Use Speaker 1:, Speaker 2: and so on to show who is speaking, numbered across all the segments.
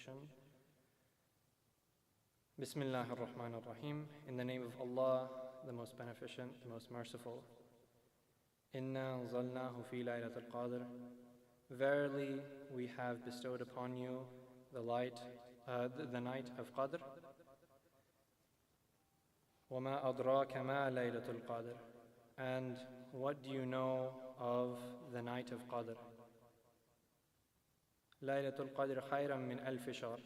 Speaker 1: recitation. Bismillah ar-Rahman ar-Rahim. In the name of Allah, the most beneficent, the most merciful. Inna anzalnahu fi laylatul qadr. Verily, we have bestowed upon you the night of Qadr. وَمَا أَدْرَاكَ مَا لَيْلَةُ الْقَدْرِ. And what do you know of the night of Qadr? لَيْلَةُ الْقَدْرِ خَيْرًا مِنْ أَلْفِ شَهْرٍ.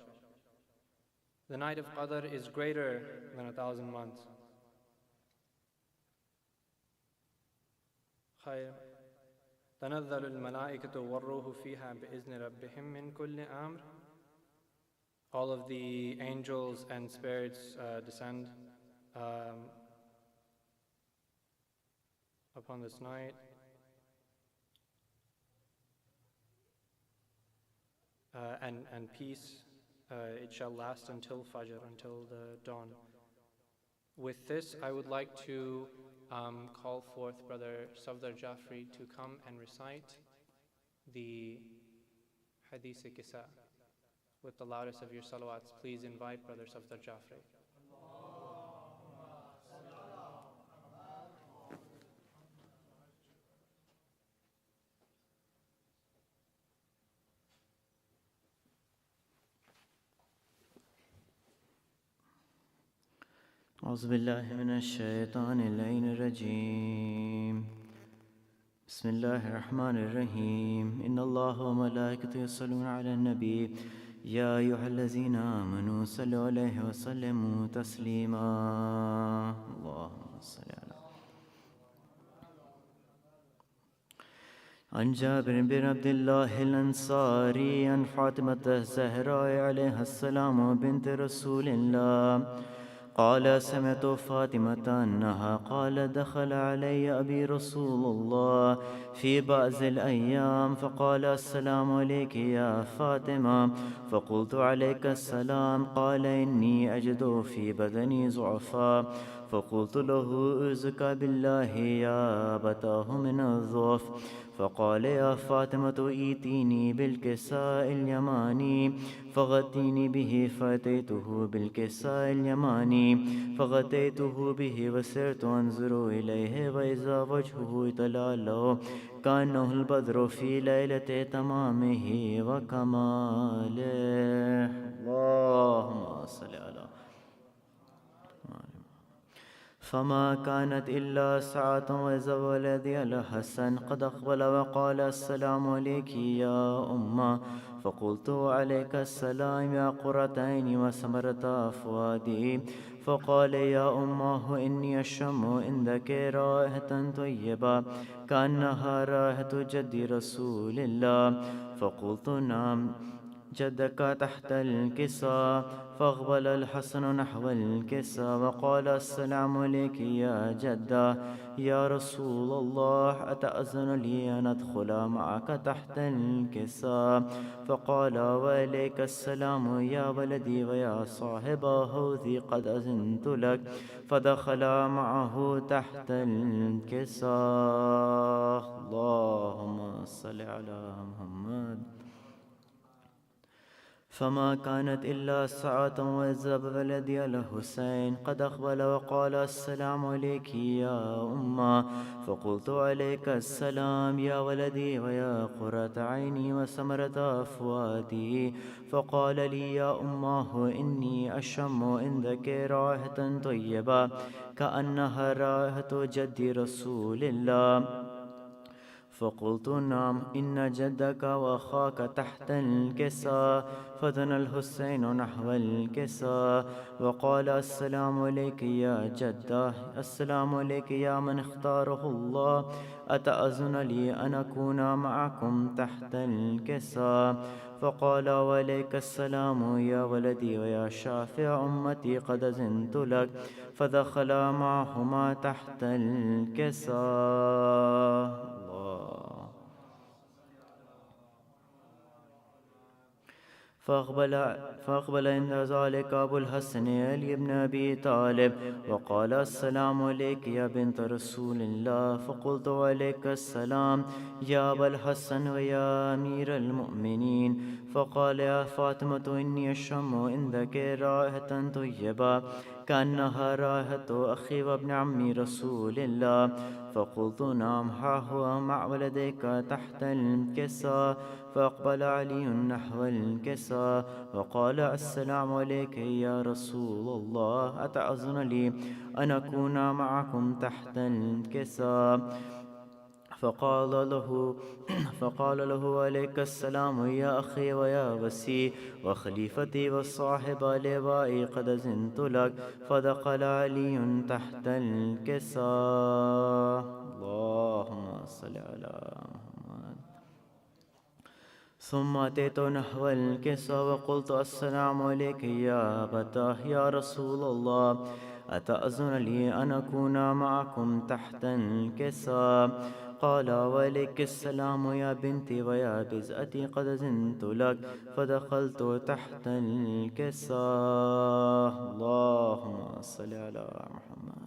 Speaker 1: The night of Qadr is greater than 1,000 months. خير. تنزل الملائكة والروح فيها بإذن ربهم من كل أمر. All of the angels and spirits descend upon this night. And peace, it shall last until Fajr, until the dawn. With this, I would like to call forth Brother Safdar Jafri to come and recite the Hadith-e-Kisa. With the loudest of your salawats, please invite Brother Safdar Jafri.
Speaker 2: أعوذ بالله من الشيطان اللعين الرجيم. بسم الله الرحمن الرحيم. إن الله وملائكته يصلون على النبي يا أيها الذين آمنوا صلوا عليه وسلموا تسليما. اللهم صل على. عن جابر بن عبد الله الأنصاري عن فاطمة الزهراء عليها السلام بنت رسول الله قال سمعت فاطمة أنها قال دخل علي أبي رسول الله في بعض الأيام فقال السلام عليك يا فاطمة، فقلت عليك السلام. قال إني أجد في بدني ضعفا، فقلت له أعوذك بالله يا أبتاه من الضعف. فقال يا فاطمة ائتيني بالكساء اليماني فغطيني به، فأتيته بالكساء اليماني فغطيته به وسرت أنظر إليه وإذا وجهه يتلألأ كأنه البدر في ليلة تمامه وكماله. اللهم صل على. فما كانت إلا ساعة وإذا ولدي الحسن قد أقبل وقال السلام عليك يا أمه، فقلت عليك السلام يا قرة عيني وثمرة فؤادي. فقال يا أمه إني أشم عندك رائحة طيبة كأنها رائحة جد رسول الله. فقلت نعم جدك تحت الكساء. فأقبل الحسن نحو الكساء وقال السلام عليك يا جدة يا رسول الله، أتأذن لي أن أدخل معك تحت الكساء؟ فقال وإليك السلام يا ولدي ويا صاحب هوذي قد أذنت لك. فدخل معه تحت الكساء. اللهم صل على محمد. فما كانت إلا ساعة وإذا بولدي الحسين قد أقبل وقال السلام عليك يا أمه. فقلت عليك السلام يا ولدي ويا قرة عيني وثمرة فؤادي. فقال لي يا أمه إني أشم عندك رائحة طيبة كأنها رائحة جد رسول الله. فقلت نعم إن جدك وأخاك تحت الكساء. فدنا الحسين نحو الكساء وقال السلام عليك يا جدة، السلام عليك يا من اختاره الله، أتأذن لي أن أكون معكم تحت الكساء؟ فقال وعليك السلام يا ولدي ويا شافع أمتي قد أذنت لك. فدخل معهما تحت الكساء. فأقبل عند ذلك أبو الحسن علي بن أبي طالب وقال: السلام عليك يا بنت رسول الله. فقلت: وعليك السلام يا أبا الحسن ويا أمير المؤمنين. فقال: يا فاطمة إني أشم عندك رائحة طيبة كأنها رائحة أخي وابن عم رسول الله. فقلت: نعم، ها هو مع ولديك تحت الكساء. فأقبل علي نحو الكساء وقال: السلام عليك يا رسول الله، أتأذن لي أن أكون معكم تحت الكساء؟ فقال له: عليك السلام يا أخي ويا وسي وخليفتي والصاحب لوائي، قد أذنت لك. فدخل علي تحت الكساء. اللهم صل على محمد. ثم أتيت نحو الكساء وقلت: السلام عليك يا أبتاه يا رسول الله، أتأذن لي أن أكون معكم تحت الكساء؟ قال: وعليك السلام يا بنتي ويا بزأتي، قد أذنت لك. فدخلت تحت الكساء. اللهم صل على محمد.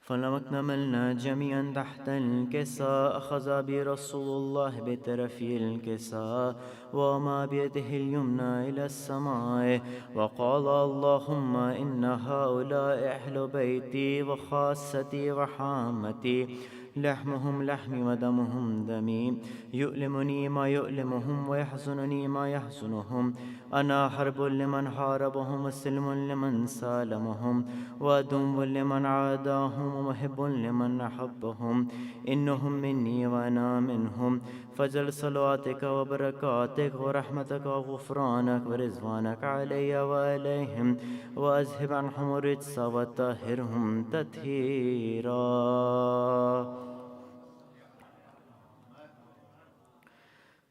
Speaker 2: فلما اكتملنا جميعا تحت الكساء، أخذ بي رسول الله بطرف الكساء وما بيده اليمنى إلى السماء وقال: اللهم إن هؤلاء أهل بيتي وخاصتي وحامتي، لحمهم لحمي ودمهم دمي، يؤلمني ما يؤلمهم ويحزنني ما يحزنهم. أنا حرب لمن حاربهم وسلم لمن سالمهم وعدو لمن عاداهم ومحب لمن أحبهم. إنهم مني وأنا منهم. فجل صلواتك وبركاتك ورحمتك وغفرانك ورضوانك علي وعليهم، وأذهب عنهم الرجس وطهرهم تطهيرا.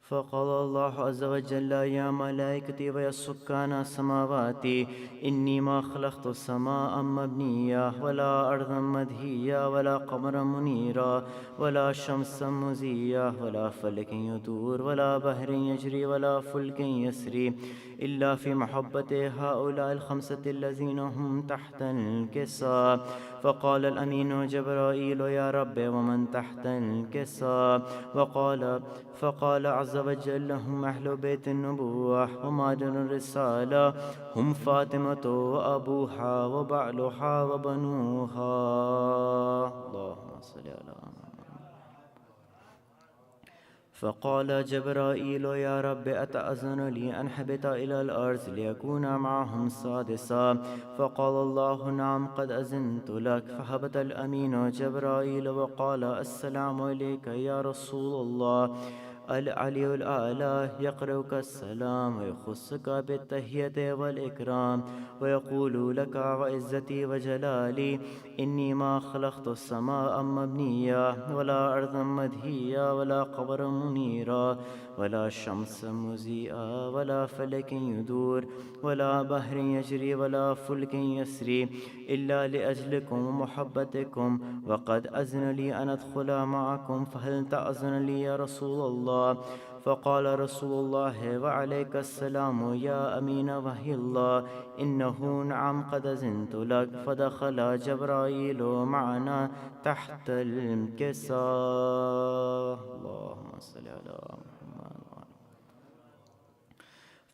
Speaker 2: فقال الله عز وجل: يا ملائكتي ويا سكان السماوات، إني ما خلقت السماء مبنية ولا أرضا مدهية ولا قمرا منيرا ولا شمسا مزية ولا فلك يدور ولا بحر يجري ولا فلك يسري إلا في محبة هؤلاء الخمسة الذين هم تحت الكساء. فقال الأمين جبرائيل: يا رب، ومن تحت الكساء؟ فقال عز وجل: هم أهل بيت النبوة ومعدن الرسالة، هم فاطمة وأبوها وبعلها وبنوها. اللهم صل على محمد. فقال جبرائيل: يا رب، أتأذن لي أن أهبط إلى الأرض ليكون معهم سادسا؟ فقال الله: نعم، قد أذنت لك. فهبط الأمين جبرائيل وقال: السلام عليك يا رسول الله. العلي الأعلى يقرأك السلام ويخصك بالتحية والإكرام ويقول لك: وعزتي وجلالي، إني ما خلقت السماء مبنية ولا أرضا مدهية ولا قمرا منيرا ولا شمس مزيئة ولا فلك يدور ولا بحر يجري ولا فلك يسري إلا لأجلكم ومحبتكم، وقد أذن لي أن أدخل معكم، فهل تأذن لي يا رسول الله؟ فقال رسول الله: وعليك السلام يا أمين وحي الله، إنه نعم، قد أذنت لك. فدخل جبرائيل معنا تحت الكساء. اللهم صل على محمد.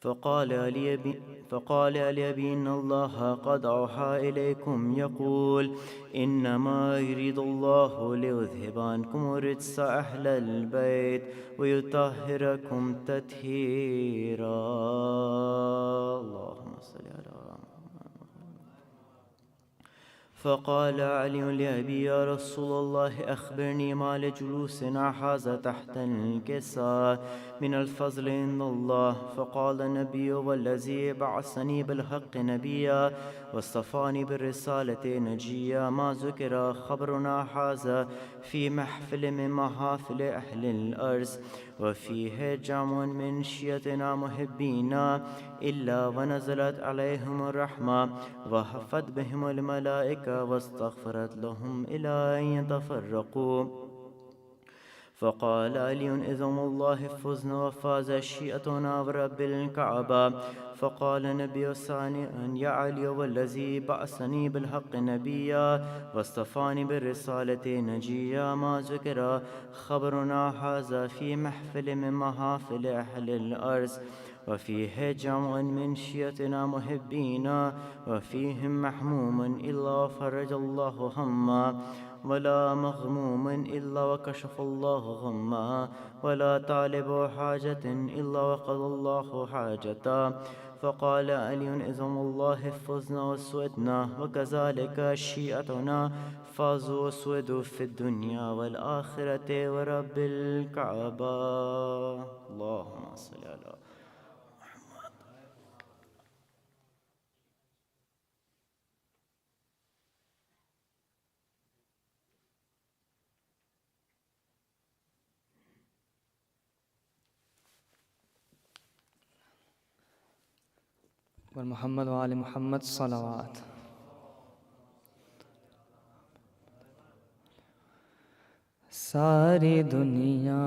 Speaker 2: فقال لي إن الله قد أوحى إليكم يقول: إنما يريد الله ليذهب عنكم الرجس أهل البيت ويطهركم تطهيرا. اللهم صل على محمد. فقال علي لأبي: يا رسول الله، أخبرني ما لجلوسنا هذا تحت الكساء من الفضل عند الله. فقال النبي: والذي بعثني بالحق نبيا واصطفاني بالرسالة نجيا، ما ذكر خبرنا هذا في محفل من محافل أهل الأرض وفيه جمع من شيعتنا محبينا إلا ونزلت عليهم الرحمة وحفت بهم الملائكة واستغفرت لهم إلى أن يتفرقوا. فقال علي إذن الله فزنا وفاز شيئتنا ورب الكعبة. فقال النبي ثانيا يا علي والذي بعثني بالحق نبيا واصطفاني بالرسالة نجيا ما ذكر خبرنا هذا في محفل من محافل أهل الأرض وفيه جمع من شيعتنا محبين وفيهم محموم إلا فرج الله هما ولا مغموم إلا وكشف الله غما ولا طالب حاجة إلا وقضى الله حاجتا. فقال علي إذن الله فزنا وسودنا وكذلك شيعتنا فازوا وسودوا في الدنيا والآخرة ورب الكعبة. اللهم صل على
Speaker 3: محمد وآل محمد صلوات. ساری دنیا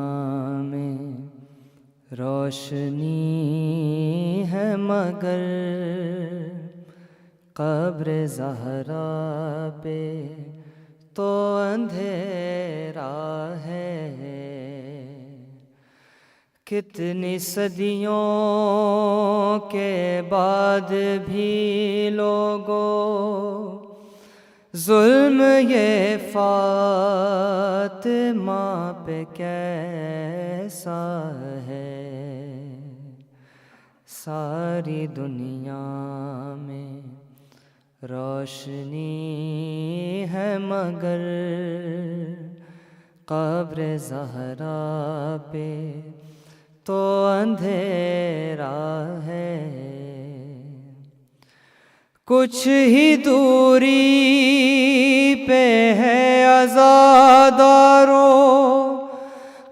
Speaker 3: میں روشنی ہے مگر قبر زہرا پہ تو اندھیرا ہے. کتنی صدیوں کے بعد بھی لوگوں ظلم یہ فاطمہ پہ کیسا ہے. ساری دنیا میں روشنی ہے مگر قبر زہرا پہ تو اندھیرا ہے. کچھ ہی دوری پہ ہے عزادارو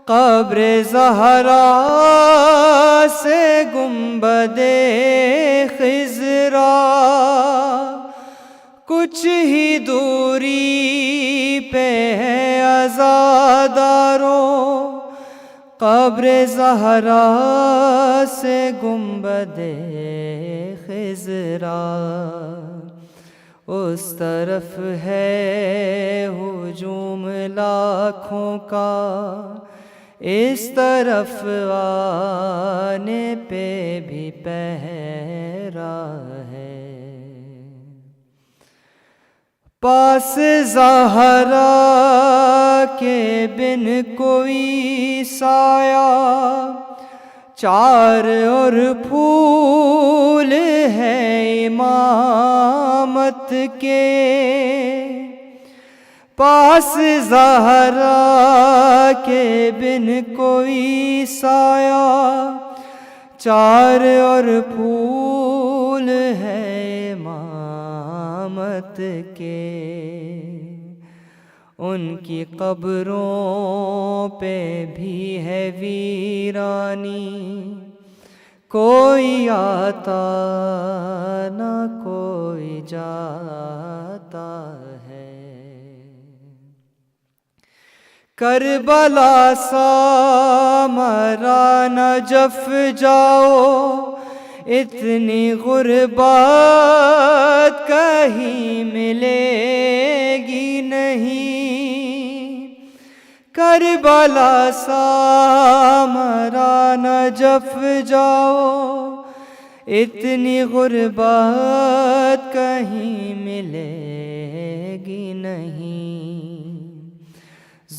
Speaker 3: قبر زہرا سے گنبد خضرا. کچھ ہی دوری پہ ہے عزادارو قبر زہرا سے گنبد خضرا. اس طرف ہے ہجوم لاکھوں کا اس طرف آنے پہ بھی پہرا ہے. پاس زہرا کے بن کوئی سایہ چار اور پھول ہے امامت کے. پاس زہرا کے بن کوئی سایہ چار اور پھول ہے امامت کے. ان کی قبروں پہ بھی ہے ویرانی کوئی آتا نہ کوئی جاتا ہے. کربلا سامرا نجف جاؤ اتنی غربت کہیں ملے گی نہیں. کربلا سامرا نجف جاؤ اتنی غربت کہیں ملے گی نہیں.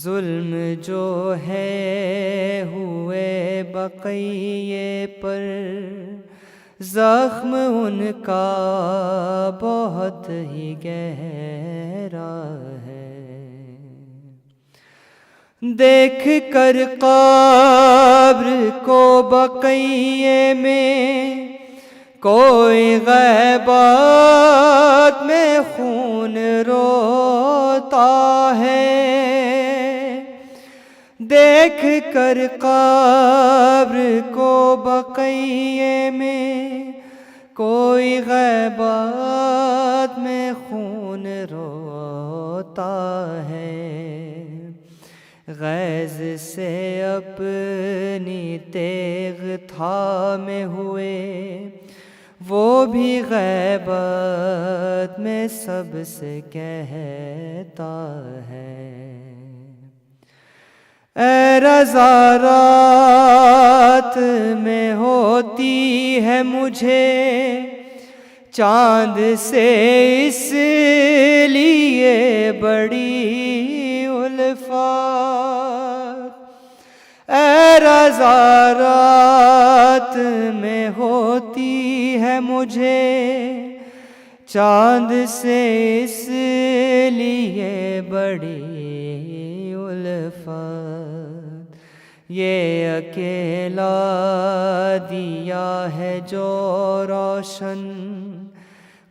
Speaker 3: ظلم جو ہے ہوئے بقیے پر زخم ان کا بہت ہی گہرا ہے. دیکھ کر قبر کو بقیے میں کوئی غیبت میں خون روتا ہے. دیکھ کر قبر کو بقیے میں کوئی غیبت میں خون روتا ہے. गैज़ से अपनी तेग थामे हुए, वो भी गैबत में सबसे कहता है। ऐ रज़ा रात में होती है मुझे चाँद से इसलिए बड़ी उल्फत। ऐ रज़ा रात में होती है मुझे चाँद से इसलिए बड़ी उल्फत। ये अकेला दिया है जो रोशन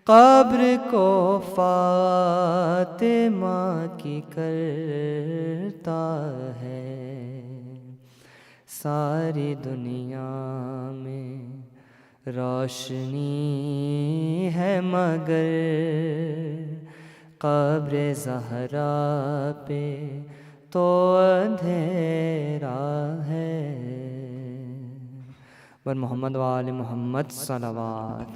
Speaker 3: कब्र को फातिमा की करता है। सारी दुनिया में रोशनी है मगर कब्र ज़हरा पे तो अंधेरा है। बर मोहम्मद वाले मोहम्मद सलावत।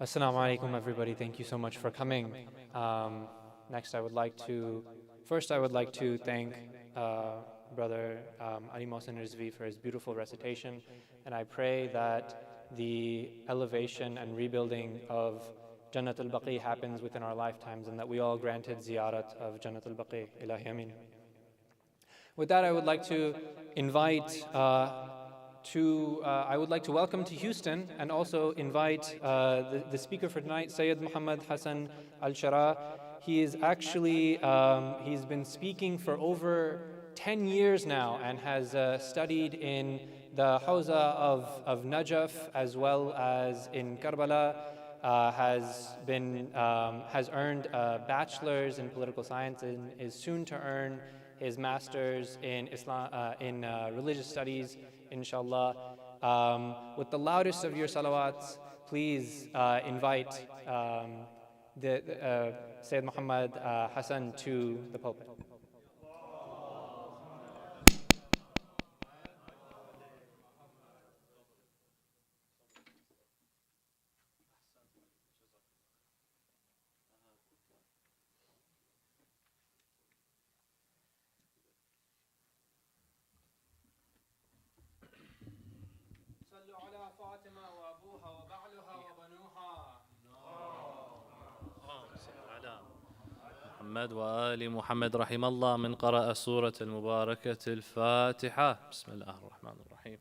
Speaker 1: Assalamu alaikum, everybody. Thank you so much for coming. Next, I would like to thank Brother Ali Mohsen Rizvi for his beautiful recitation, and I pray that the elevation and rebuilding of Jannat al-Baqi happens within our lifetimes, and that we all granted ziyarat of Jannat al-Baqi. Ilahi Amin. With that, I would like to invite I would like to welcome to Houston and also invite the speaker for tonight, Sayyid Mohammed Hassan Alsheraa. He is actually, he's been speaking for over 10 years now and has studied in the Hawza of Najaf as well as in Karbala, has earned a bachelor's in political science and is soon to earn his master's in Islam, in religious studies, inshallah. With the loudest of your salawats, please invite Sayyid Muhammad Hassan to the pulpit.
Speaker 4: محمد وآل محمد رحم الله من قرأ سورة المباركة الفاتحة. بسم الله الرحمن الرحيم.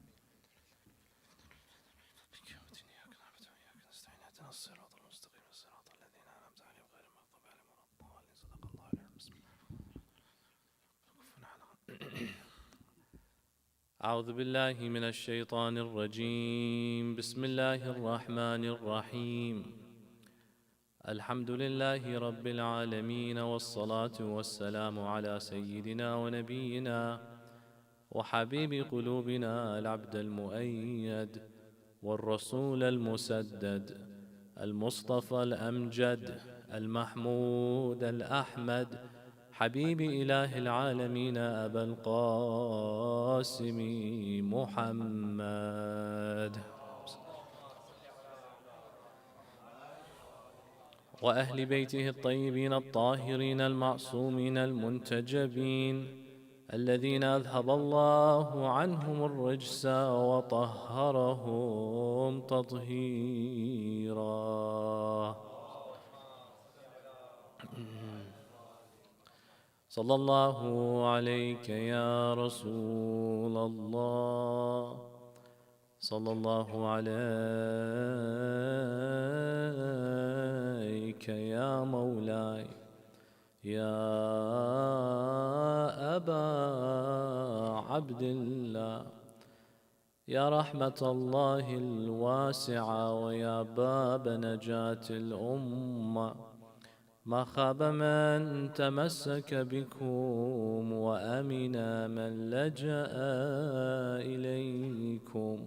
Speaker 4: أعوذ بالله من الشيطان الرجيم. بسم الله الرحمن الرحيم. الحمد لله رب العالمين، والصلاة والسلام على سيدنا ونبينا وحبيب قلوبنا العبد المؤيد والرسول المسدد المصطفى الأمجد المحمود الأحمد حبيب إله العالمين أبا القاسم محمد وأهل بيته الطيبين الطاهرين المعصومين المنتجبين الذين أذهب الله عنهم الرجس وطهرهم تطهيرا. صلى الله عليك يا رسول الله، صلى الله عليك يا مولاي يا أبا عبد الله، يا رحمة الله الواسعة ويا باب نجاة الأمة. ما خاب من تمسك بكم وأمن من لجأ إليكم.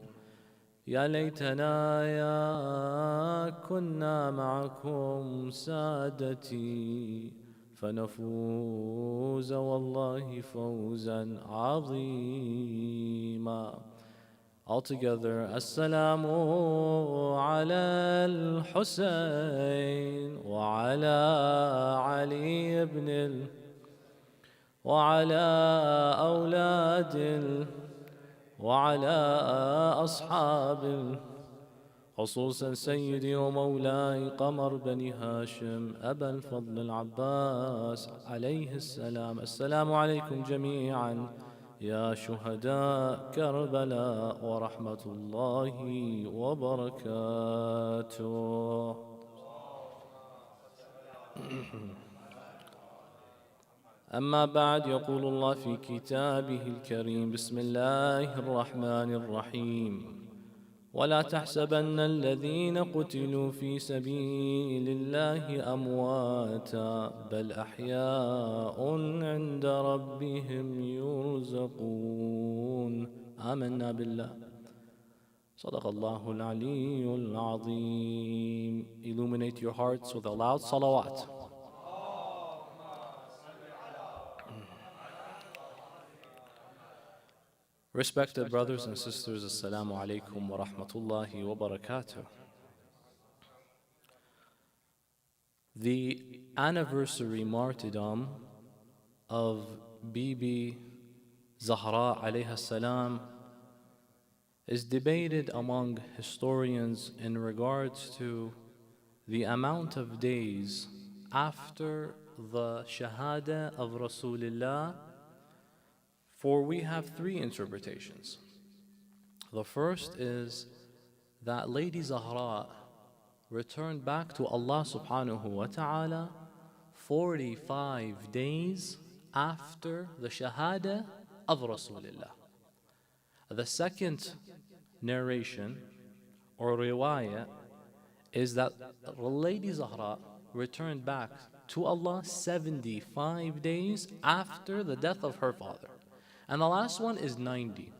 Speaker 4: يا ليتنا يا كنا معكم سادتي فنفوز والله فوزا عظيما. Altogether, Assalamu ala al-Husayn wa ala Ali ibn وعلى أولاد وعلى أصحاب خصوصا سيدي ومولاي قمر بني هاشم أبا الفضل العباس عليه السلام. السلام عليكم جميعا يا شهداء كربلاء ورحمة الله وبركاته. أما بعد، يقول الله في كتابه الكريم: بسم الله الرحمن الرحيم. ولا تحسبن الذين قتلوا في سبيل الله أمواتا بل أحياء عند ربهم يرزقون. آمنا بالله. صدق الله العلي العظيم. Illuminate your hearts with a loud salawat. Respected brothers and sisters, Assalamu alaikum wa rahmatullahi wa barakatuh. The anniversary martyrdom of Bibi Zahra alayha salam is debated among historians in regards to the amount of days after the Shahada of Rasulullah. For we have three interpretations. The first is that Lady Zahra returned back to Allah subhanahu wa ta'ala 45 days after the Shahada of Rasulullah. The second narration or riwayah is that Lady Zahra returned back to Allah 75 days after the death of her father. And the last one is 90.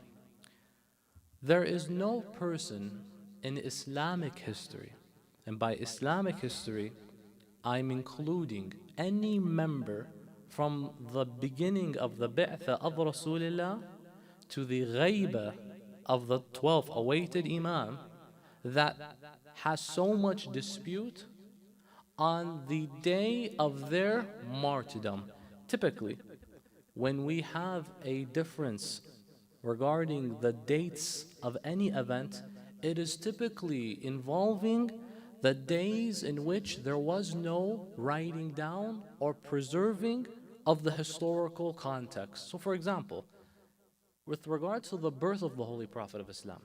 Speaker 4: There is no person in Islamic history, and by Islamic history, I'm including any member from the beginning of the Bi'thah of Rasulullah to the Ghaibah of the 12th awaited Imam, that has so much dispute on the day of their martyrdom. Typically, when we have a difference regarding the dates of any event, it is typically involving the days in which there was no writing down or preserving of the historical context. So for example, with regard to the birth of the Holy Prophet of Islam,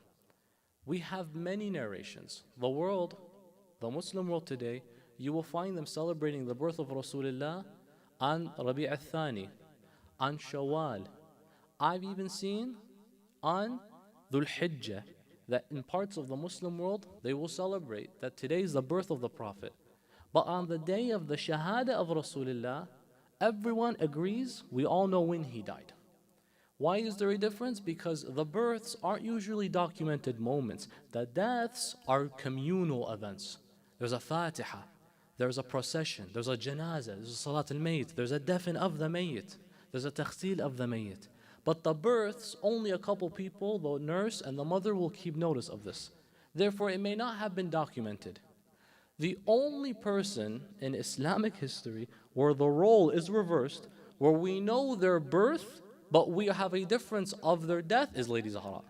Speaker 4: we have many narrations. The world, the Muslim world today, you will find them celebrating the birth of Rasulullah on Rabi' al-Thani, on Shawwal. I've even seen on Dhul Hijjah that in parts of the Muslim world they will celebrate that today is the birth of the Prophet. But on the day of the Shahada of Rasulullah, everyone agrees, we all know when he died. Why is there a difference? Because the births aren't usually documented moments. The deaths are communal events. There's a Fatiha, there's a procession, there's a janazah, there's a Salat al-Mayyit, there's a defin of the Mayyit, there's a taghsil of the Mayyit. But the births, only a couple people, the nurse and the mother, will keep notice of this. Therefore, it may not have been documented. The only person in Islamic history where the role is reversed, where we know their birth, but we have a difference of their death, is Lady Zahra.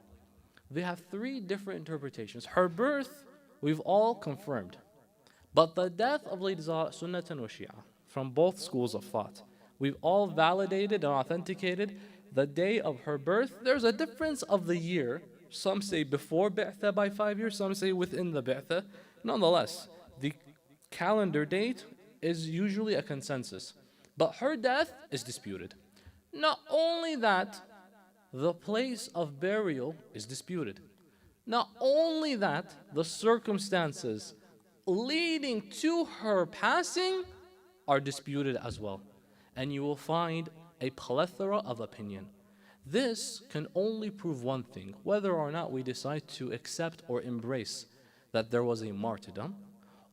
Speaker 4: They have three different interpretations. Her birth, we've all confirmed. But the death of Lady Zahra, Sunnatan wa Shia, from both schools of thought, we've all validated and authenticated the day of her birth. There's a difference of the year. Some say before Bi'thah by 5 years, some say within the Bi'thah. Nonetheless, the calendar date is usually a consensus. But her death is disputed. Not only that, the place of burial is disputed. Not only that, the circumstances leading to her passing are disputed as well. And you will find a plethora of opinion. This can only prove one thing, whether or not we decide to accept or embrace that there was a martyrdom,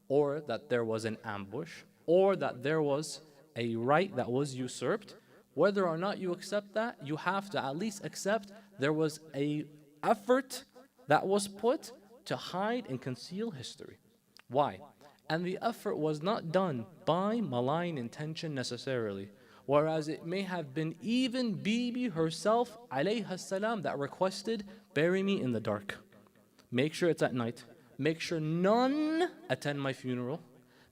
Speaker 4: or that there was an ambush, or that there was a right that was usurped. Whether or not you accept that, you have to at least accept there was an effort that was put to hide and conceal history. Why? And the effort was not done by malign intention necessarily, whereas it may have been even Bibi herself, alayha salam, that requested, bury me in the dark. Make sure it's at night. Make sure none attend my funeral.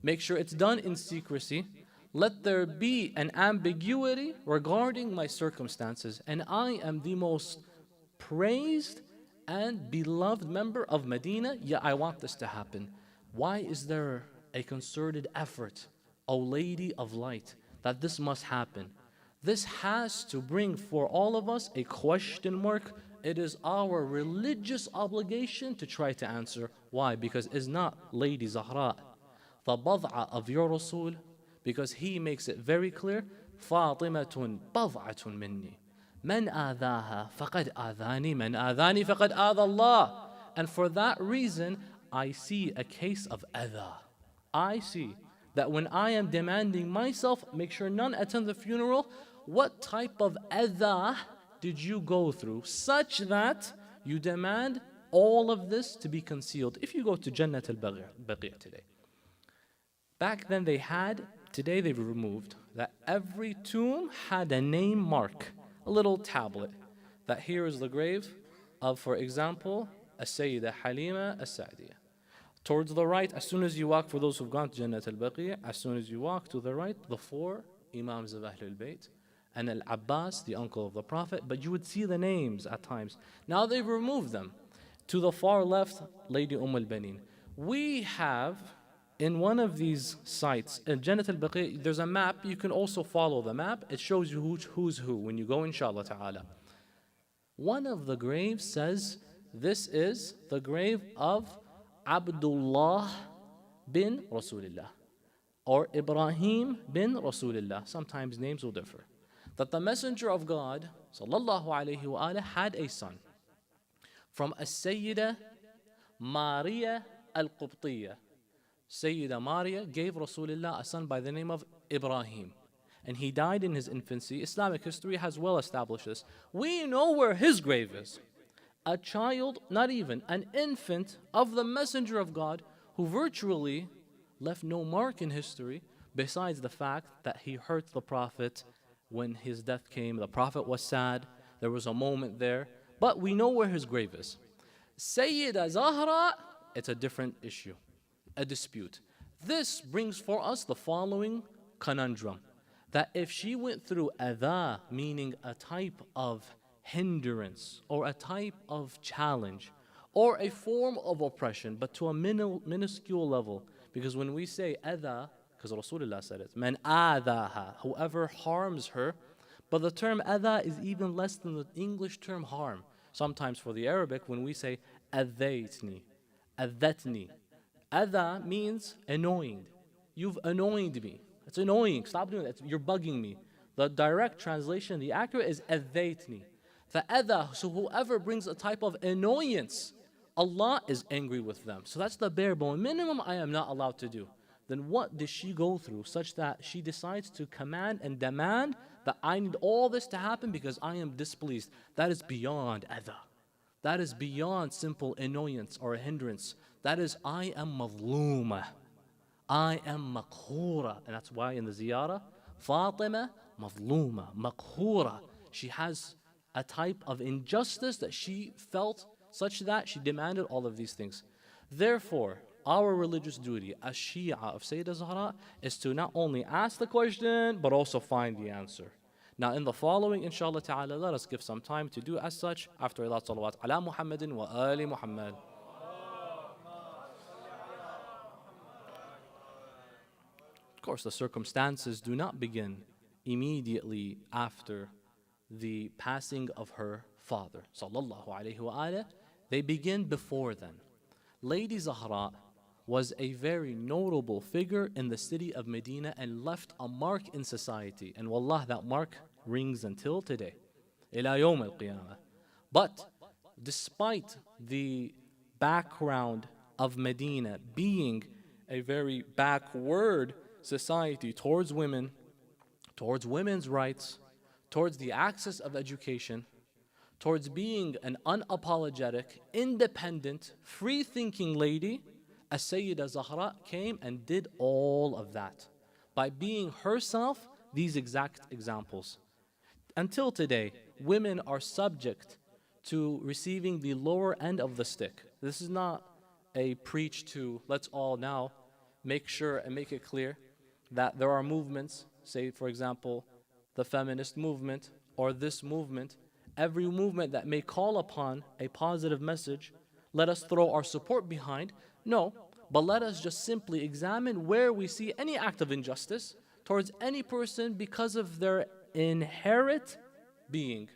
Speaker 4: Make sure it's done in secrecy. Let there be an ambiguity regarding my circumstances. And I am the most praised and beloved member of Medina, yet I want this to happen. Why is there a concerted effort, O Lady of Light, that this must happen? This has to bring for all of us a question mark. It is our religious obligation to try to answer. Why? Because it's not Lady Zahra, the bad'a of your Rasul, because he makes it very clear, Fatimatun bad'atun minni. Man adhaha faqad adhani, man adhani faqad adha Allah. And for that reason, I see a case of adha. I see that when I am demanding myself, make sure none attend the funeral, what type of adha did you go through such that you demand all of this to be concealed? If you go to Jannat al-Baqi' today, back then they had, today they've removed, that every tomb had a name mark, a little tablet, that here is the grave of, for example, As-Sayyida Halima As-Sa'diyah. Towards the right, as soon as you walk, for those who've gone to Jannat al-Baqi', as soon as you walk to the right, the four Imams of Ahlul Bayt, and Al-Abbas, the uncle of the Prophet, but you would see the names at times. Now they've removed them. To the far left, Lady al-Banin. We have, in one of these sites, in Jannat al-Baqi', there's a map. You can also follow the map. It shows you who's who when you go, inshallah ta'ala. One of the graves says, this is the grave of Abdullah bin Rasulullah, or Ibrahim bin Rasulullah. Sometimes names will differ. That the Messenger of God sallallahu alayhi wa alihi had a son from As-Sayyida Maria Al-Qubtiyya. Sayyida Maria gave Rasulullah a son by the name of Ibrahim, and he died in his infancy. Islamic history has well established this. We know where his grave is. A child, not even an infant of the Messenger of God, who virtually left no mark in history besides the fact that he hurt the Prophet. When his death came, the Prophet was sad. There was a moment there. But we know where his grave is. Sayyida Zahra, it's a different issue, a dispute. This brings for us the following conundrum. That if she went through adha, meaning a type of hindrance, or a type of challenge, or a form of oppression, but to a minuscule level. Because when we say adha, because Rasulullah said it, man adaha, whoever harms her. But the term adha is even less than the English term harm. Sometimes for the Arabic, when we say adhaytni, adhatni, adha means annoying. You've annoyed me. It's annoying. Stop doing that. You're bugging me. The direct translation, the accurate, is adhaytni. The adha, so whoever brings a type of annoyance, Allah is angry with them. So that's the bare bone minimum I am not allowed to do. Then what did she go through such that she decides to command and demand that I need all this to happen because I am displeased? That is beyond adha. That is beyond simple annoyance or a hindrance. That is, I am mazlooma. I am makhura. And that's why in the ziyarah, Fatima mazlooma, makhura. She has a type of injustice that she felt such that she demanded all of these things. Therefore, our religious duty as Shia of Sayyida Zahra is to not only ask the question, but also find the answer. Now in the following, inshallah ta'ala, let us give some time to do as such after Allah salawat ala Muhammadin wa ali Muhammad. Of course, the circumstances do not begin immediately after the passing of her father, sallallahu alayhi wa alihi. They begin before then. Lady Zahra was a very notable figure in the city of Medina and left a mark in society. And wallah, that mark rings until today. إلى يوم القيامة. But despite the background of Medina being a very backward society towards women, towards women's rights, towards the access of education, towards being an unapologetic, independent, free-thinking lady, As-Sayyida Zahra came and did all of that by being herself these exact examples. Until today, women are subject to receiving the lower end of the stick. This is not a preach to let's all now make sure and make it clear that there are movements, say for example, the feminist movement or this movement, every movement that may call upon a positive message, let us throw our support behind. No, but let us just simply examine where we see any act of injustice towards any person because of their inherent being,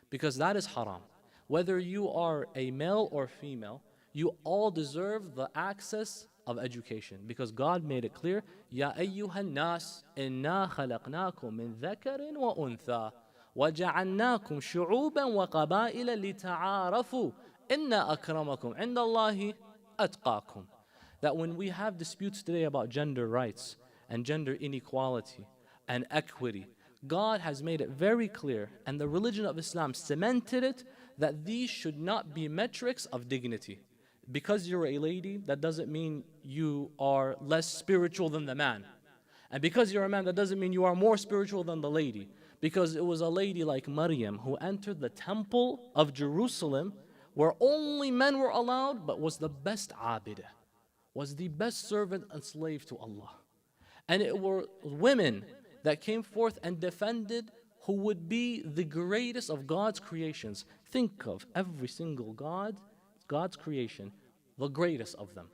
Speaker 4: because that is haram. Whether you are a male or female, you all deserve the access of education, because God made it clear, Ya ayyuhan nas inna khalaqnakum min dhakarin wa untha وجعلناكم شعوبا وقبائل لتعارفوا إن أكرمكم عند الله أتقاكم. That when we have disputes today about gender rights and gender inequality and equity, God has made it very clear, and the religion of Islam cemented it, that these should not be metrics of dignity. Because you're a lady, that doesn't mean you are less spiritual than the man. And because you're a man, that doesn't mean you are more spiritual than the lady. Because it was a lady like Maryam who entered the temple of Jerusalem where only men were allowed, but was the best abidah, was the best servant and slave to Allah. And it were women that came forth and defended who would be the greatest of God's creations. Think of every single God's creation, the greatest of them.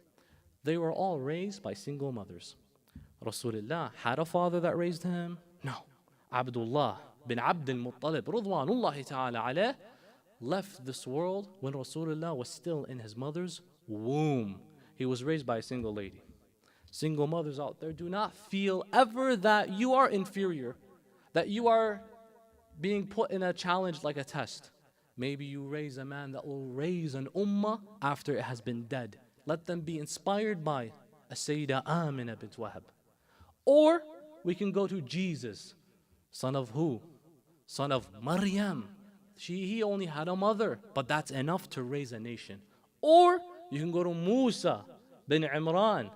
Speaker 4: They were all raised by single mothers. Rasulullah had a father that raised him? No. Abdullah bin Abd al-Muttalib, Ridwanullahi ta'ala alayh, left this world when Rasulullah was still in his mother's womb. He was raised by a single lady. Single mothers out there, do not feel ever that you are inferior, that you are being put in a challenge like a test. Maybe you raise a man that will raise an ummah after it has been dead. Let them be inspired by As-Sayyida Amina bint Wahab. Or we can go to Jesus, son of who? Son of Maryam. He only had a mother, but that's enough to raise a nation. Or you can go to Musa bin Imran.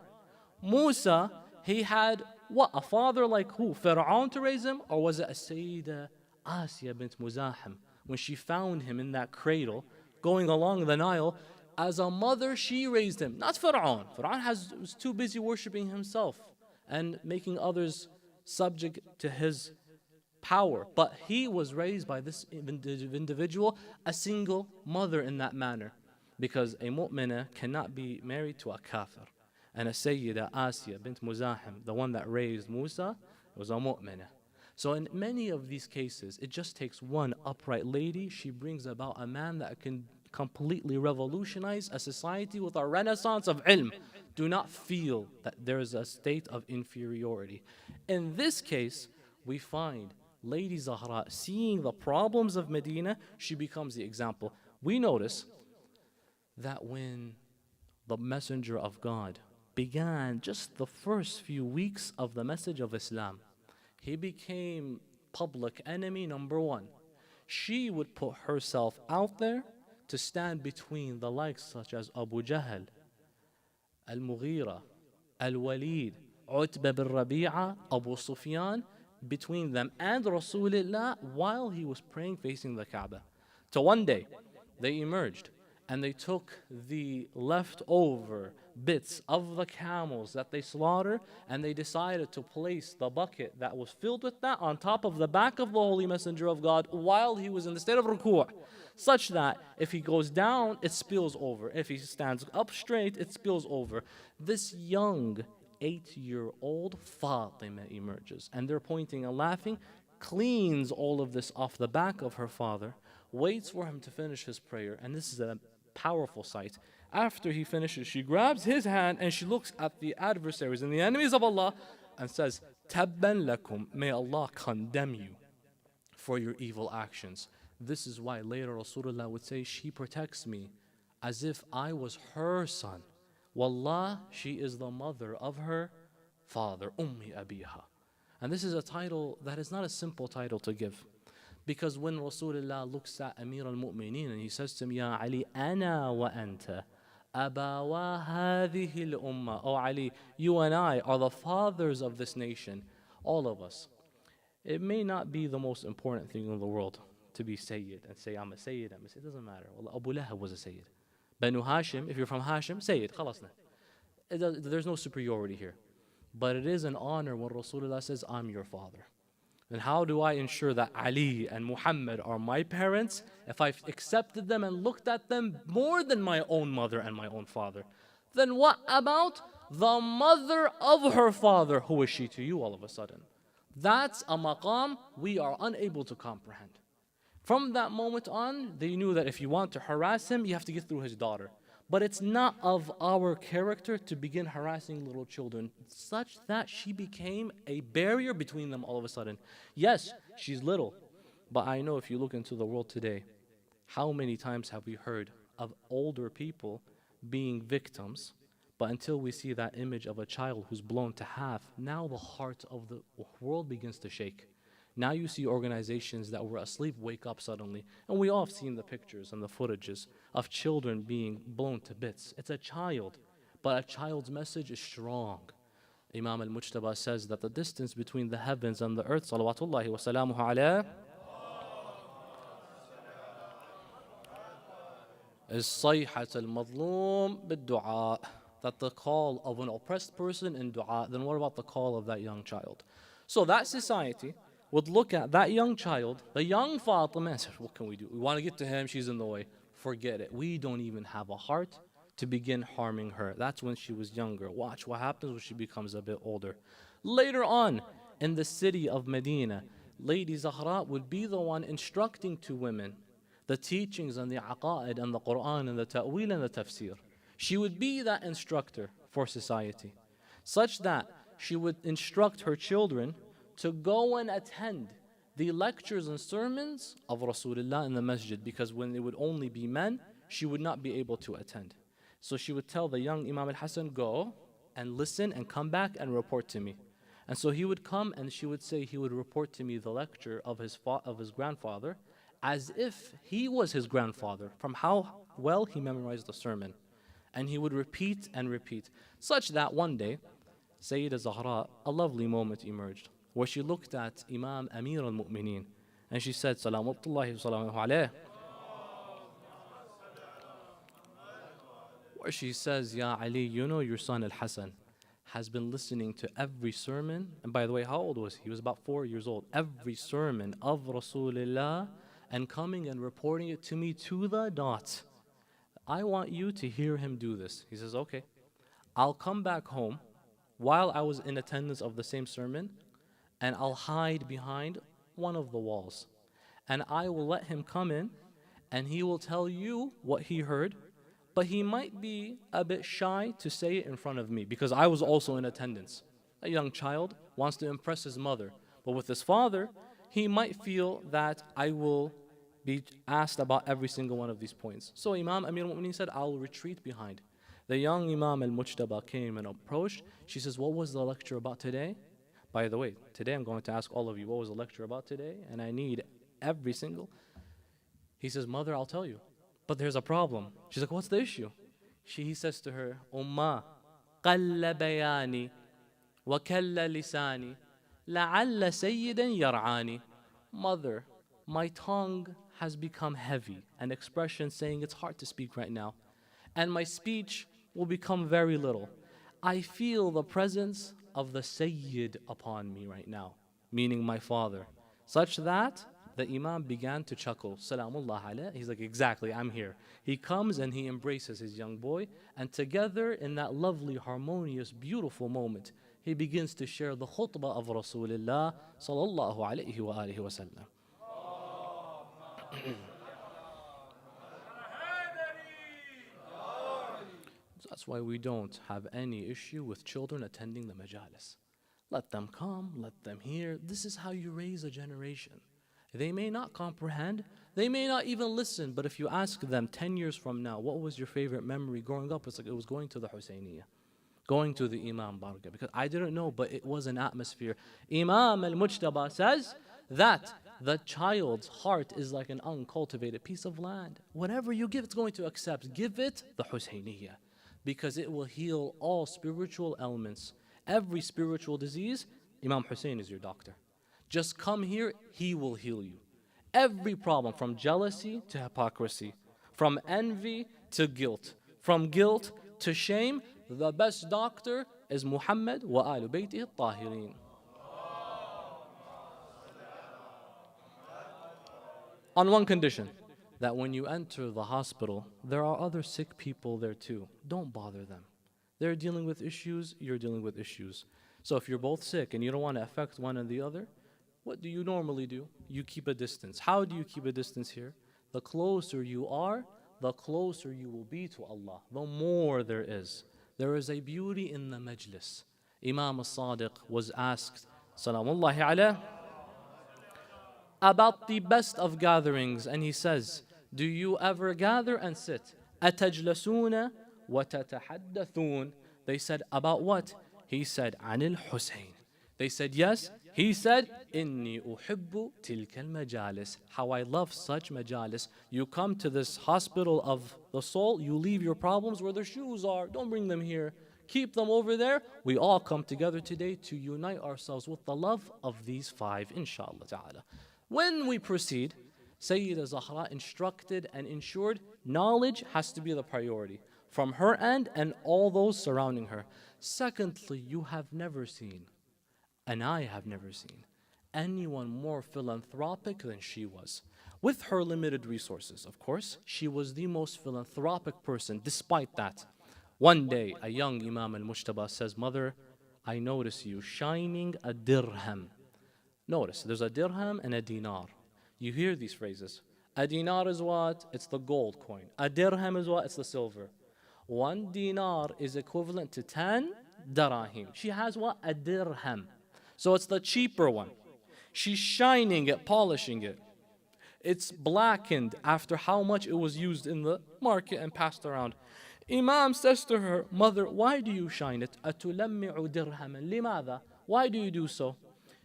Speaker 4: Musa, he had what? A father like who? Fir'aun to raise him? Or was it As-Sayyida Asya bint Muzahim? When she found him in that cradle, going along the Nile, as a mother, she raised him. Not Fir'aun. Fir'aun was too busy worshipping himself and making others subject to his power. But he was raised by this individual, a single mother in that manner. Because a mu'minah cannot be married to a kafir. And a Sayyida Asya bint Muzahim, the one that raised Musa, was a mu'minah. So in many of these cases, it just takes one upright lady. She brings about a man that can completely revolutionize a society with a renaissance of ilm. Do not feel that there is a state of inferiority. In this case, we find Lady Zahra seeing the problems of Medina, she becomes the example. We notice that when the Messenger of God began just the first few weeks of the message of Islam, he became public enemy number one. She would put herself out there to stand between the likes such as Abu Jahl, Al-Mughira, Al-Walid, Utbah bin Rabi'a, Abu Sufyan, between them and Rasulullah while he was praying facing the Kaaba. So one day, they emerged and they took the leftover bits of the camels that they slaughtered, and they decided to place the bucket that was filled with that on top of the back of the Holy Messenger of God while he was in the state of ruku', such that if he goes down, it spills over. If he stands up straight, it spills over. This young 8-year-old Fatima emerges, and they're pointing and laughing, cleans all of this off the back of her father, waits for him to finish his prayer, and this is a powerful sight. After he finishes, she grabs his hand and she looks at the adversaries and the enemies of Allah and says, Tabban lakum, may Allah condemn you for your evil actions. This is why later Rasulullah would say, she protects me as if I was her son. Wallah, she is the mother of her father, Ummi Abiha. And this is a title that is not a simple title to give. Because when Rasulullah looks at Amir al-Mu'mineen and he says to him, Ya Ali, ana wa anta, abawa hadhihi al-umma. Oh Ali, you and I are the fathers of this nation, all of us. It may not be the most important thing in the world to be Sayyid and say, I'm a Sayyid, It doesn't matter. Well, Abu Lahab was a Sayyid. Banu Hashim, if you're from Hashim, Sayyid, khalasna. There's no superiority here. But it is an honor when Rasulullah says, I'm your father. And how do I ensure that Ali and Muhammad are my parents if I've accepted them and looked at them more than my own mother and my own father? Then what about the mother of her father? Who is she to you all of a sudden? That's a maqam we are unable to comprehend. From that moment on, they knew that if you want to harass him, you have to get through his daughter. But it's not of our character to begin harassing little children, such that she became a barrier between them all of a sudden. Yes, she's little, but I know if you look into the world today, how many times have we heard of older people being victims? But until we see that image of a child who's blown to half, now the heart of the world begins to shake. Now you see organizations that were asleep wake up suddenly. And we all have seen the pictures and the footages of children being blown to bits. It's a child, but a child's message is strong. Imam al-Mujtaba says that the distance between the heavens and the earth, salawatullahi wa salamuhu alayh, is sayhat al-madloom bid-du'a. That the call of an oppressed person in dua, then what about the call of that young child? So that society would look at that young child, the young Fatima, and say, what can we do? We want to get to him, she's in the way. Forget it. We don't even have a heart to begin harming her. That's when she was younger. Watch what happens when she becomes a bit older. Later on, in the city of Medina, Lady Zahra would be the one instructing to women the teachings and the aqa'id and the Quran and the ta'wil and the tafsir. She would be that instructor for society, such that she would instruct her children to go and attend the lectures and sermons of Rasulullah in the masjid, because when it would only be men, she would not be able to attend. So she would tell the young Imam al-Hassan, go and listen and come back and report to me. And so he would come and she would say he would report to me the lecture of his grandfather as if he was his grandfather, from how well he memorized the sermon. And he would repeat and repeat, such that one day, Sayyida Zahra, a lovely moment emerged, where she looked at Imam Amir al-Mu'mineen, and she said, Salawatullahi wa salamuhu alayh, where she says, Ya Ali, you know your son al-Hassan has been listening to every sermon, and by the way, how old was he? He was about 4 years old. Every sermon of Rasulullah, and coming and reporting it to me to the dot. I want you to hear him do this. He says, okay, I'll come back home while I was in attendance of the same sermon, and I'll hide behind one of the walls. And I will let him come in, and he will tell you what he heard, but he might be a bit shy to say it in front of me, because I was also in attendance. A young child wants to impress his mother, but with his father, he might feel that I will be asked about every single one of these points. So Imam Amir al-Mu'mineen said, I'll retreat behind. The young Imam al-Mujtaba came and approached. She says, what was the lecture about today? By the way, today I'm going to ask all of you, what was the lecture about today? And I need every single. He says, Mother, I'll tell you. But there's a problem. She's like, what's the issue? He says to her, Umma, qalla bayani wa kalla lisani la'alla sayyidan yar'ani. Mother, my tongue has become heavy, an expression saying it's hard to speak right now, and my speech will become very little. I feel the presence of the Sayyid upon me right now, meaning my father, such that the Imam began to chuckle. Salamullah alayh. He's like, exactly, I'm here. He comes and he embraces his young boy, and together in that lovely, harmonious, beautiful moment, he begins to share the khutbah of Rasulullah sallallahu alayhi wa alihi wa sallam. That's why we don't have any issue with children attending the majalis. Let them come, let them hear. This is how you raise a generation. They may not comprehend, they may not even listen, but if you ask them 10 years from now, what was your favorite memory growing up? It's like it was going to the Husayniyah, going to the Imam Baraka, because I didn't know, but it was an atmosphere. Imam al-Mujtaba says that the child's heart is like an uncultivated piece of land. Whatever you give, it's going to accept. Give it the Husayniyah, because it will heal all spiritual ailments. Every spiritual disease, Imam Hussein is your doctor. Just come here, he will heal you. Every problem, from jealousy to hypocrisy, from envy to guilt, from guilt to shame, the best doctor is Muhammad wa alu baytihi at-tahirin. On one condition, that when you enter the hospital, there are other sick people there too. Don't bother them. They're dealing with issues, you're dealing with issues. So if you're both sick and you don't want to affect one and the other, what do you normally do? You keep a distance. How do you keep a distance here? The closer you are, the closer you will be to Allah, the more there is. There is a beauty in the majlis. Imam al-Sadiq was asked, Salamullahi alayh, about the best of gatherings, and he says, do you ever gather and sit? أَتَجْلَسُونَ وَتَتَحَدَّثُونَ. They said, about what? He said, عَنِ الْحُسَيْنِ. They said, yes. He said, إِنِّي أُحِبُّ تِلْكَ الْمَجَالِسِ. How I love such majalis. You come to this hospital of the soul, you leave your problems where their shoes are. Don't bring them here. Keep them over there. We all come together today to unite ourselves with the love of these five, inshallah ta'ala. When we proceed, Sayyida Zahra instructed and ensured knowledge has to be the priority from her end and all those surrounding her. Secondly, you have never seen, and I have never seen, anyone more philanthropic than she was. With her limited resources, of course, she was the most philanthropic person. Despite that, one day a young Imam al-Mujtaba says, Mother, I notice you shining a dirham. Notice, there's a dirham and a dinar. You hear these phrases. A dinar is what? It's the gold coin. A dirham is what? It's the silver. 1 dinar is equivalent to 10 darahim. She has what? A dirham. So it's the cheaper one. She's shining it, polishing it. It's blackened after how much it was used in the market and passed around. Imam says to her, Mother, why do you shine it? أَتُلَمِّعُ دِرْهَمًا لِمَاذا? Why do you do so?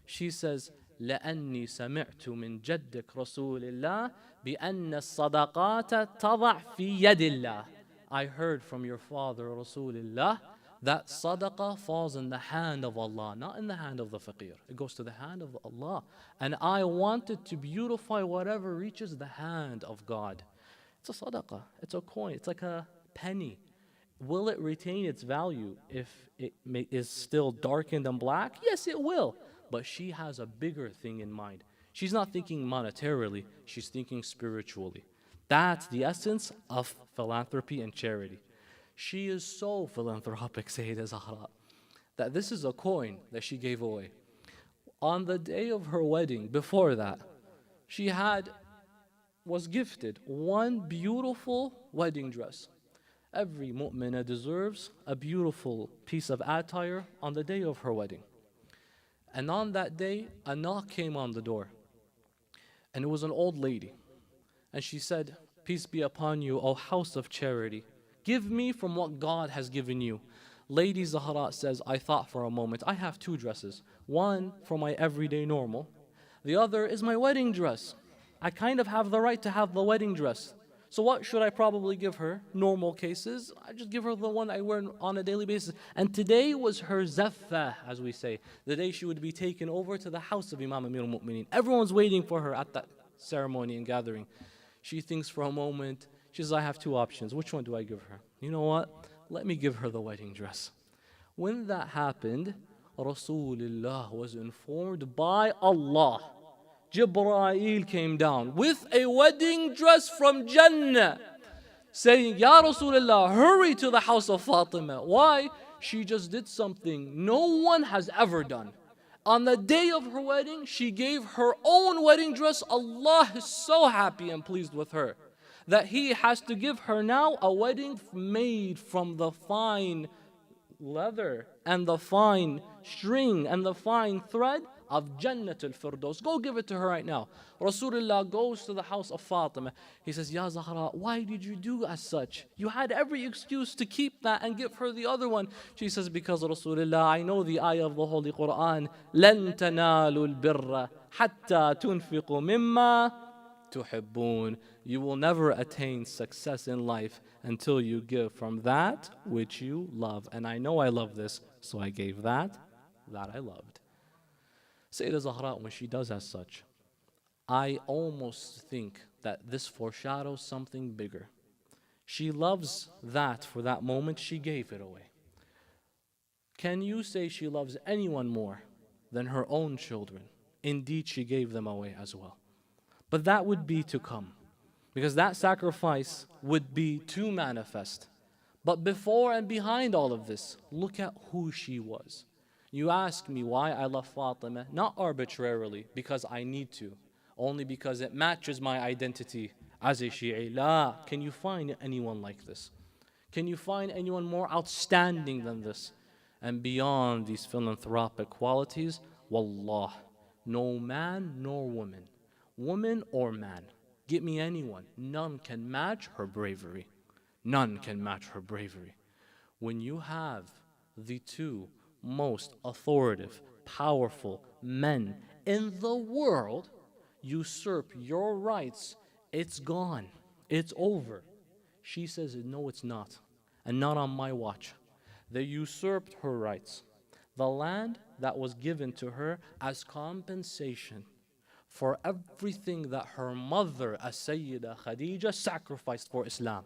Speaker 4: She says, لأني سمعت من جدك رسول الله بأن الصدقات تضع في يد الله. I heard from your father Rasulullah that sadaqah falls in the hand of Allah, not in the hand of the faqir. It goes to the hand of Allah. And I wanted to beautify whatever reaches the hand of God. It's a sadaqah. It's a coin. It's like a penny. Will it retain its value if it is still darkened and black? Yes, it will. But she has a bigger thing in mind. She's not thinking monetarily, she's thinking spiritually. That's the essence of philanthropy and charity. She is so philanthropic, Sayyida Zahra, that this is a coin that she gave away. On the day of her wedding, before that, she was gifted one beautiful wedding dress. Every mu'minah deserves a beautiful piece of attire on the day of her wedding. And on that day, a knock came on the door. And it was an old lady. And she said, Peace be upon you, O house of charity. Give me from what God has given you. Lady Zahra says, I thought for a moment, I have 2 dresses. One for my everyday normal. The other is my wedding dress. I kind of have the right to have the wedding dress. So what should I probably give her? Normal cases, I just give her the one I wear on a daily basis. And today was her zaffah, as we say, the day she would be taken over to the house of Imam Amir al-Mu'mineen. Everyone's waiting for her at that ceremony and gathering. She thinks for a moment, she says, I have 2 options. Which one do I give her? You know what? Let me give her the wedding dress. When that happened, Rasulullah was informed by Allah. Jibreel came down with a wedding dress from Jannah, saying, Ya Rasulullah, hurry to the house of Fatima. Why? She just did something no one has ever done. On the day of her wedding, she gave her own wedding dress. Allah is so happy and pleased with her that He has to give her now a wedding made from the fine leather and the fine string and the fine thread of Jannatul Firdaus. Go give it to her right now. Rasulullah goes to the house of Fatima. He says, Ya Zahra, why did you do as such? You had every excuse to keep that and give her the other one. She says, because Rasulullah, I know the ayah of the Holy Quran, لَن تَنَالُوا الْبِرَّ حَتَّى تُنْفِقُوا مِمَّا تُحِبُّونَ. You will never attain success in life until you give from that which you love. And I know I love this, so I gave that I loved. Sayyidah Zahra, when she does as such, I almost think that this foreshadows something bigger. She loves that for that moment, she gave it away. Can you say she loves anyone more than her own children? Indeed, she gave them away as well. But that would be to come, because that sacrifice would be too manifest. But before and behind all of this, look at who she was. You ask me why I love Fatima, not arbitrarily, because I need to, only because it matches my identity as a Shi'i. La, can you find anyone like this? Can you find anyone more outstanding than this? And beyond these philanthropic qualities, wallah, no man nor woman or man, get me anyone, none can match her bravery. None can match her bravery. When you have the two most authoritative, powerful men in the world usurp your rights, it's gone. It's over. She says, no, it's not. And not on my watch. They usurped her rights. The land that was given to her as compensation for everything that her mother, As-Sayyida Khadija, sacrificed for Islam.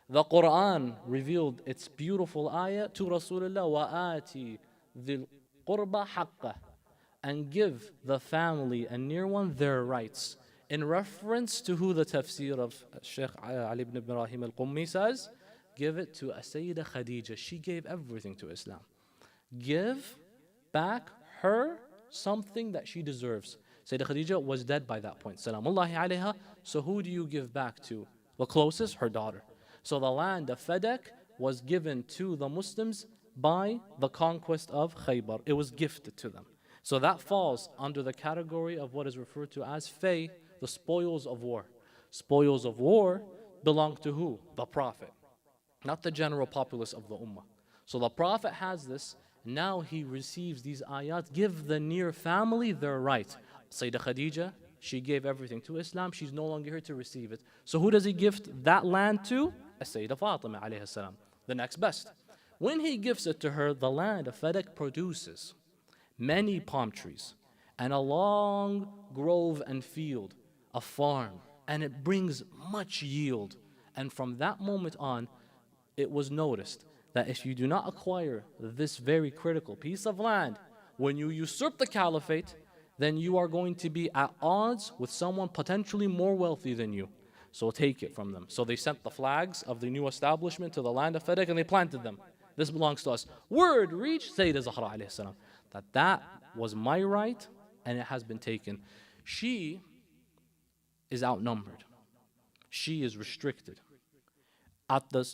Speaker 4: The Quran revealed its beautiful ayah to Rasulullah, وَآتِ ذِي الْقُرْبَ حَقَّهُ, and give the family and near one their rights. In reference to who the tafsir of Sheikh Ali ibn Ibrahim al-Qummi says, give it to As-Sayyida Khadija. She gave everything to Islam. Give back her something that she deserves. Sayyida Khadija was dead by that point. Salamullahi alayha. So who do you give back to? The closest, her daughter. So the land of Fadak was given to the Muslims by the conquest of Khaybar. It was gifted to them. So that falls under the category of what is referred to as fay, the spoils of war. Spoils of war belong to who? The Prophet, not the general populace of the Ummah. So the Prophet has this. Now he receives these ayat. Give the near family their right. Sayyidah Khadija, she gave everything to Islam. She's no longer here to receive it. So who does he gift that land to? Sayyidah Fatima alayhi salam, the next best. When he gives it to her, the land of Fadak produces many palm trees and a long grove and field, a farm, and it brings much yield. And from that moment on, it was noticed that if you do not acquire this very critical piece of land, when you usurp the caliphate, then you are going to be at odds with someone potentially more wealthy than you. So take it from them. So they sent the flags of the new establishment to the land of Fadak and they planted them. This belongs to us. Word reached Sayyidah Zahra alayhi salam that was my right and it has been taken. She is outnumbered. She is restricted.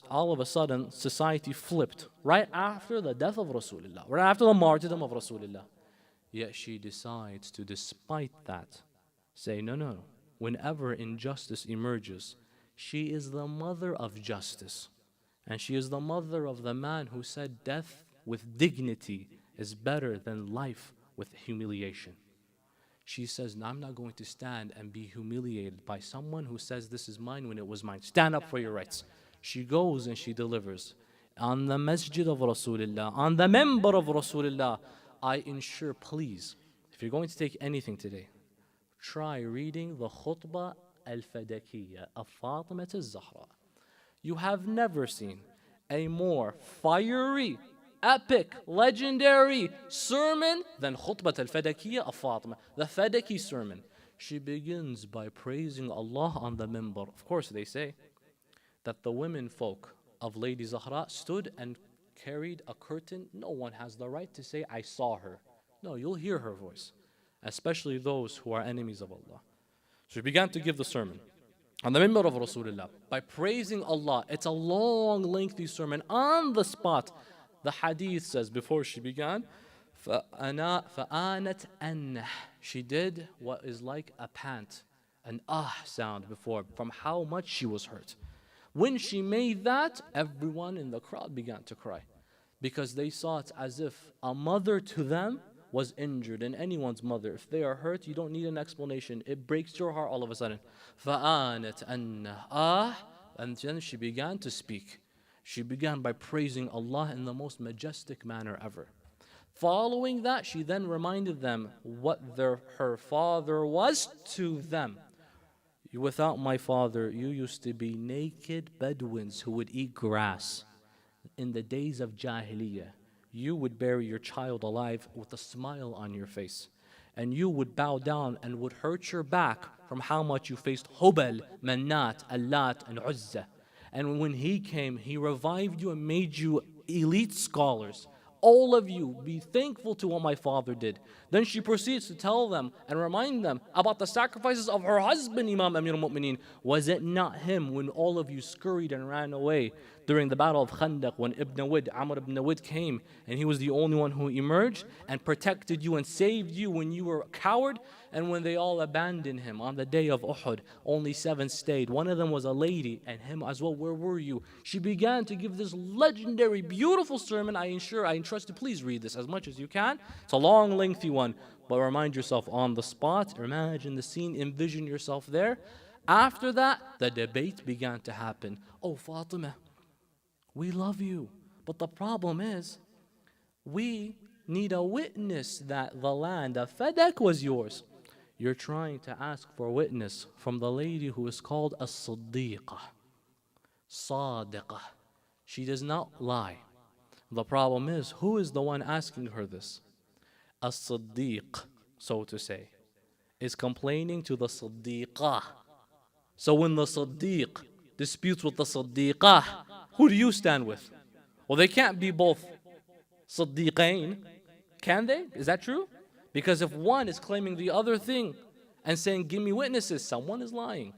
Speaker 4: All of a sudden, society flipped right after the death of Rasulullah, right after the martyrdom of Rasulullah. Yet she decides to, despite that, say, no. Whenever injustice emerges, she is the mother of justice. And she is the mother of the man who said death with dignity is better than life with humiliation. She says, no, I'm not going to stand and be humiliated by someone who says this is mine when it was mine. Stand up for your rights. She goes and she delivers. On the masjid of Rasulullah, on the member of Rasulullah, I ensure, please, if you're going to take anything today, try reading the khutbah al-Fadakiyya of Fatima al-Zahra. You have never seen a more fiery, epic, legendary sermon than khutbah al-Fadakiyya of Fatima, the Fadaki sermon. She begins by praising Allah on the minbar. Of course, they say that the women folk of Lady Zahra stood and carried a curtain. No one has the right to say, I saw her. No, you'll hear her voice, especially those who are enemies of Allah. So she began to give the sermon on the minbar of Rasulullah by praising Allah. It's a long, lengthy sermon on the spot. The hadith says before she began, فآنت أنه. She did what is like a pant, an sound before, from how much she was hurt. When she made that, everyone in the crowd began to cry, because they saw it as if a mother to them was injured. And anyone's mother, if they are hurt, you don't need an explanation. It breaks your heart all of a sudden. فآنت أنه. And then she began to speak. She began by praising Allah in the most majestic manner ever. Following that, she then reminded them what her father was to them. Without my father, you used to be naked Bedouins who would eat grass. In the days of Jahiliyyah, you would bury your child alive with a smile on your face. And you would bow down and would hurt your back from how much you faced Hubal, Manat, Allat, and Uzza. And when he came, he revived you and made you elite scholars. All of you, be thankful to what my father did. Then she proceeds to tell them and remind them about the sacrifices of her husband, Imam Amir al-Mu'mineen. Was it not him when all of you scurried and ran away during the battle of Khandaq, when Amr ibn Wid came, and he was the only one who emerged and protected you and saved you when you were a coward? And when they all abandoned him on the day of Uhud, only 7 stayed. One of them was a lady, and him as well. Where were you? She began to give this legendary, beautiful sermon. I entrust you, please read this as much as you can. It's a long, lengthy one, but remind yourself on the spot. Imagine the scene, envision yourself there. After that, the debate began to happen. Oh, Fatima, we love you, but the problem is, we need a witness that the land of Fadak was yours. You're trying to ask for a witness from the lady who is called a Siddiqah, Sadiqah. She does not lie. The problem is, who is the one asking her this? A Siddiq, so to say, is complaining to the Siddiqah. So when the Siddiq disputes with the Siddiqah, who do you stand with? Well, they can't be both Siddiqain, can they? Is that true? Because if one is claiming the other thing and saying, give me witnesses, someone is lying.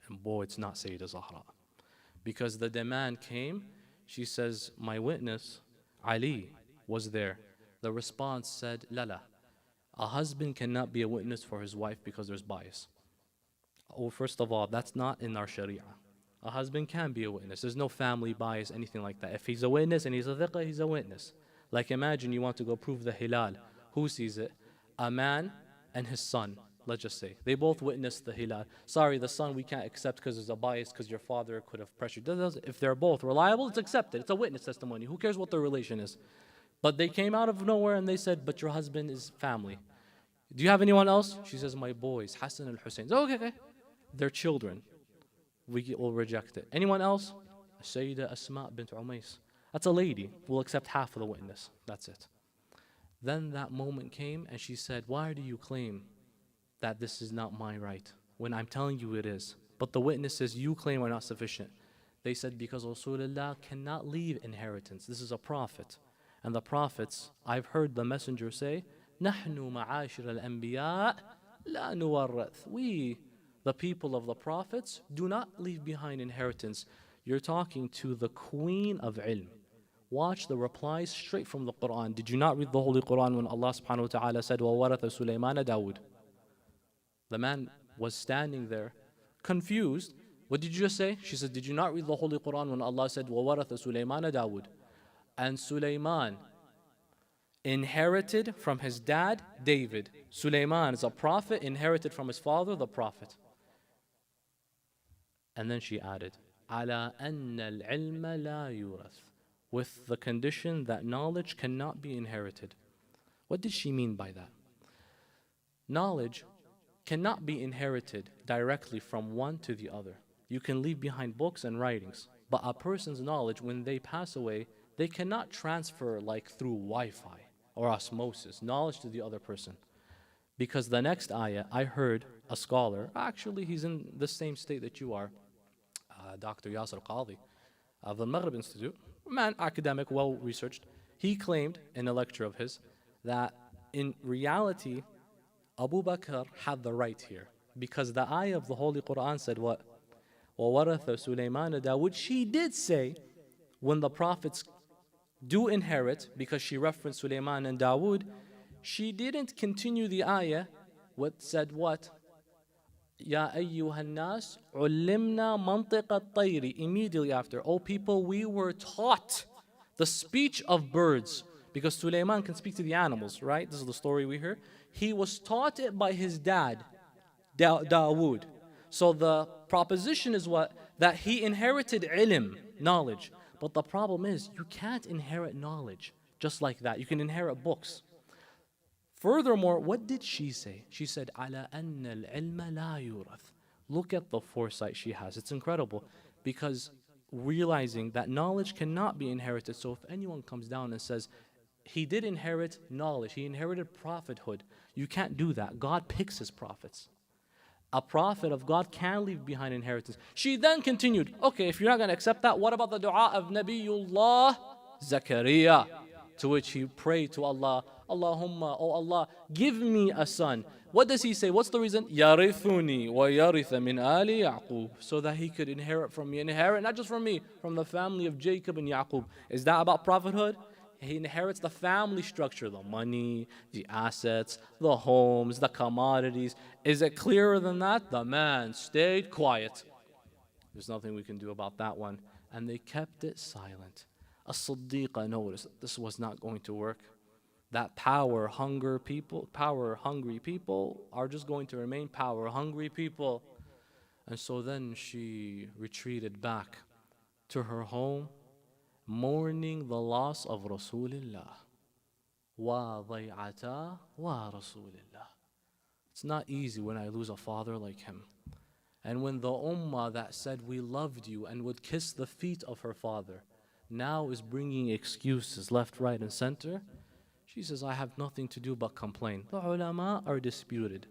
Speaker 4: And boy, it's not Sayyidah Zahra. Because the demand came, she says, my witness, Ali, was there. The response said, Lala, a husband cannot be a witness for his wife because there's bias. Oh, first of all, that's not in our Sharia. A husband can be a witness. There's no family bias, anything like that. If he's a witness and he's a thiqah, he's a witness. Like imagine you want to go prove the hilal. Who sees it? A man and his son, let's just say. They both witnessed the hilal. Sorry, the son we can't accept because there's a bias because your father could have pressured. If they're both reliable, it's accepted. It's a witness testimony. Who cares what their relation is? But they came out of nowhere and they said, but your husband is family. Do you have anyone else? She says, my boys, Hassan and Hussein. So, okay. They're children. We will reject it. Anyone else? Sayyidah Asma bint Umays. That's a lady. We'll accept half of the witness. That's it. Then that moment came and she said, why do you claim that this is not my right when I'm telling you it is? But the witnesses you claim are not sufficient. They said, because Rasulullah cannot leave inheritance. This is a prophet. And the prophets, I've heard the messenger say, نَحْنُ مَعَاشِرَ الْأَنْبِيَاءِ لَا نُوَرَّثْ. We, the people of the prophets, do not leave behind inheritance. You're talking to the queen of ilm. Watch the replies straight from the Quran. Did you not read the Holy Quran when Allah subhanahu wa ta'ala said, وَوَرَثَ سُلَيْمَانَ دَاوُدَ? The man was standing there, confused. What did you just say? She said, did you not read the Holy Quran when Allah said, وَوَرَثَ سُلَيْمَانَ دَاوُدَ? And Sulaiman inherited from his dad, David. Sulaiman is a prophet, inherited from his father, the prophet. And then she added, عَلَىٰ أَنَّ الْعِلْمَ لَا يُورَث, with the condition that knowledge cannot be inherited. What did she mean by that? Knowledge cannot be inherited directly from one to the other. You can leave behind books and writings, but a person's knowledge, when they pass away, they cannot transfer like through Wi-Fi or osmosis, knowledge to the other person. Because the next ayah, I heard a scholar, actually he's in the same state that you are, Dr. Yasser Qadhi of the Maghrib Institute, man, academic, well-researched. He claimed in a lecture of his that in reality, Abu Bakr had the right here. Because the ayah of the Holy Quran said what? وَوَرَثَ سُلَيْمَانَ دَاوُدَ. She did say, when the prophets do inherit, because she referenced Sulaiman and Dawood, she didn't continue the ayah, what said what? Ya ayyuhan nas, ulimna mantiq at-tayri. Immediately after, O people, we were taught the speech of birds. Because Sulaiman can speak to the animals, right? This is the story we hear. He was taught it by his dad, Dawood. So the proposition is what? That he inherited ilm, knowledge. But the problem is, you can't inherit knowledge just like that. You can inherit books. Furthermore, what did she say? She said, "Ala anna al-ilma la yurath." Look at the foresight she has. It's incredible, because realizing that knowledge cannot be inherited. So if anyone comes down and says, he did inherit knowledge, he inherited prophethood, you can't do that. God picks his prophets. A prophet of God can leave behind inheritance. She then continued, okay, if you're not going to accept that, what about the dua of Nabiullah Zakaria? To which he prayed to Allah, Allahumma, oh Allah, give me a son. What does he say? What's the reason? Yarithuni wa yaritha min ali Yaqub. So that he could inherit from me. Inherit not just from me, from the family of Jacob and Yaqub. Is that about prophethood? He inherits the family structure, the money, the assets, the homes, the commodities. Is it clearer than that? The man stayed quiet. There's nothing we can do about that one. And they kept it silent. As-Siddiqa noticed this was not going to work. That power-hungry people are just going to remain power-hungry people. And so then she retreated back to her home, mourning the loss of Rasulullah. Wa dhay'ata wa Rasulullah. It's not easy when I lose a father like him. And when the ummah that said we loved you and would kiss the feet of her father now is bringing excuses left, right, and center, she says, I have nothing to do but complain. The ulama are disputed.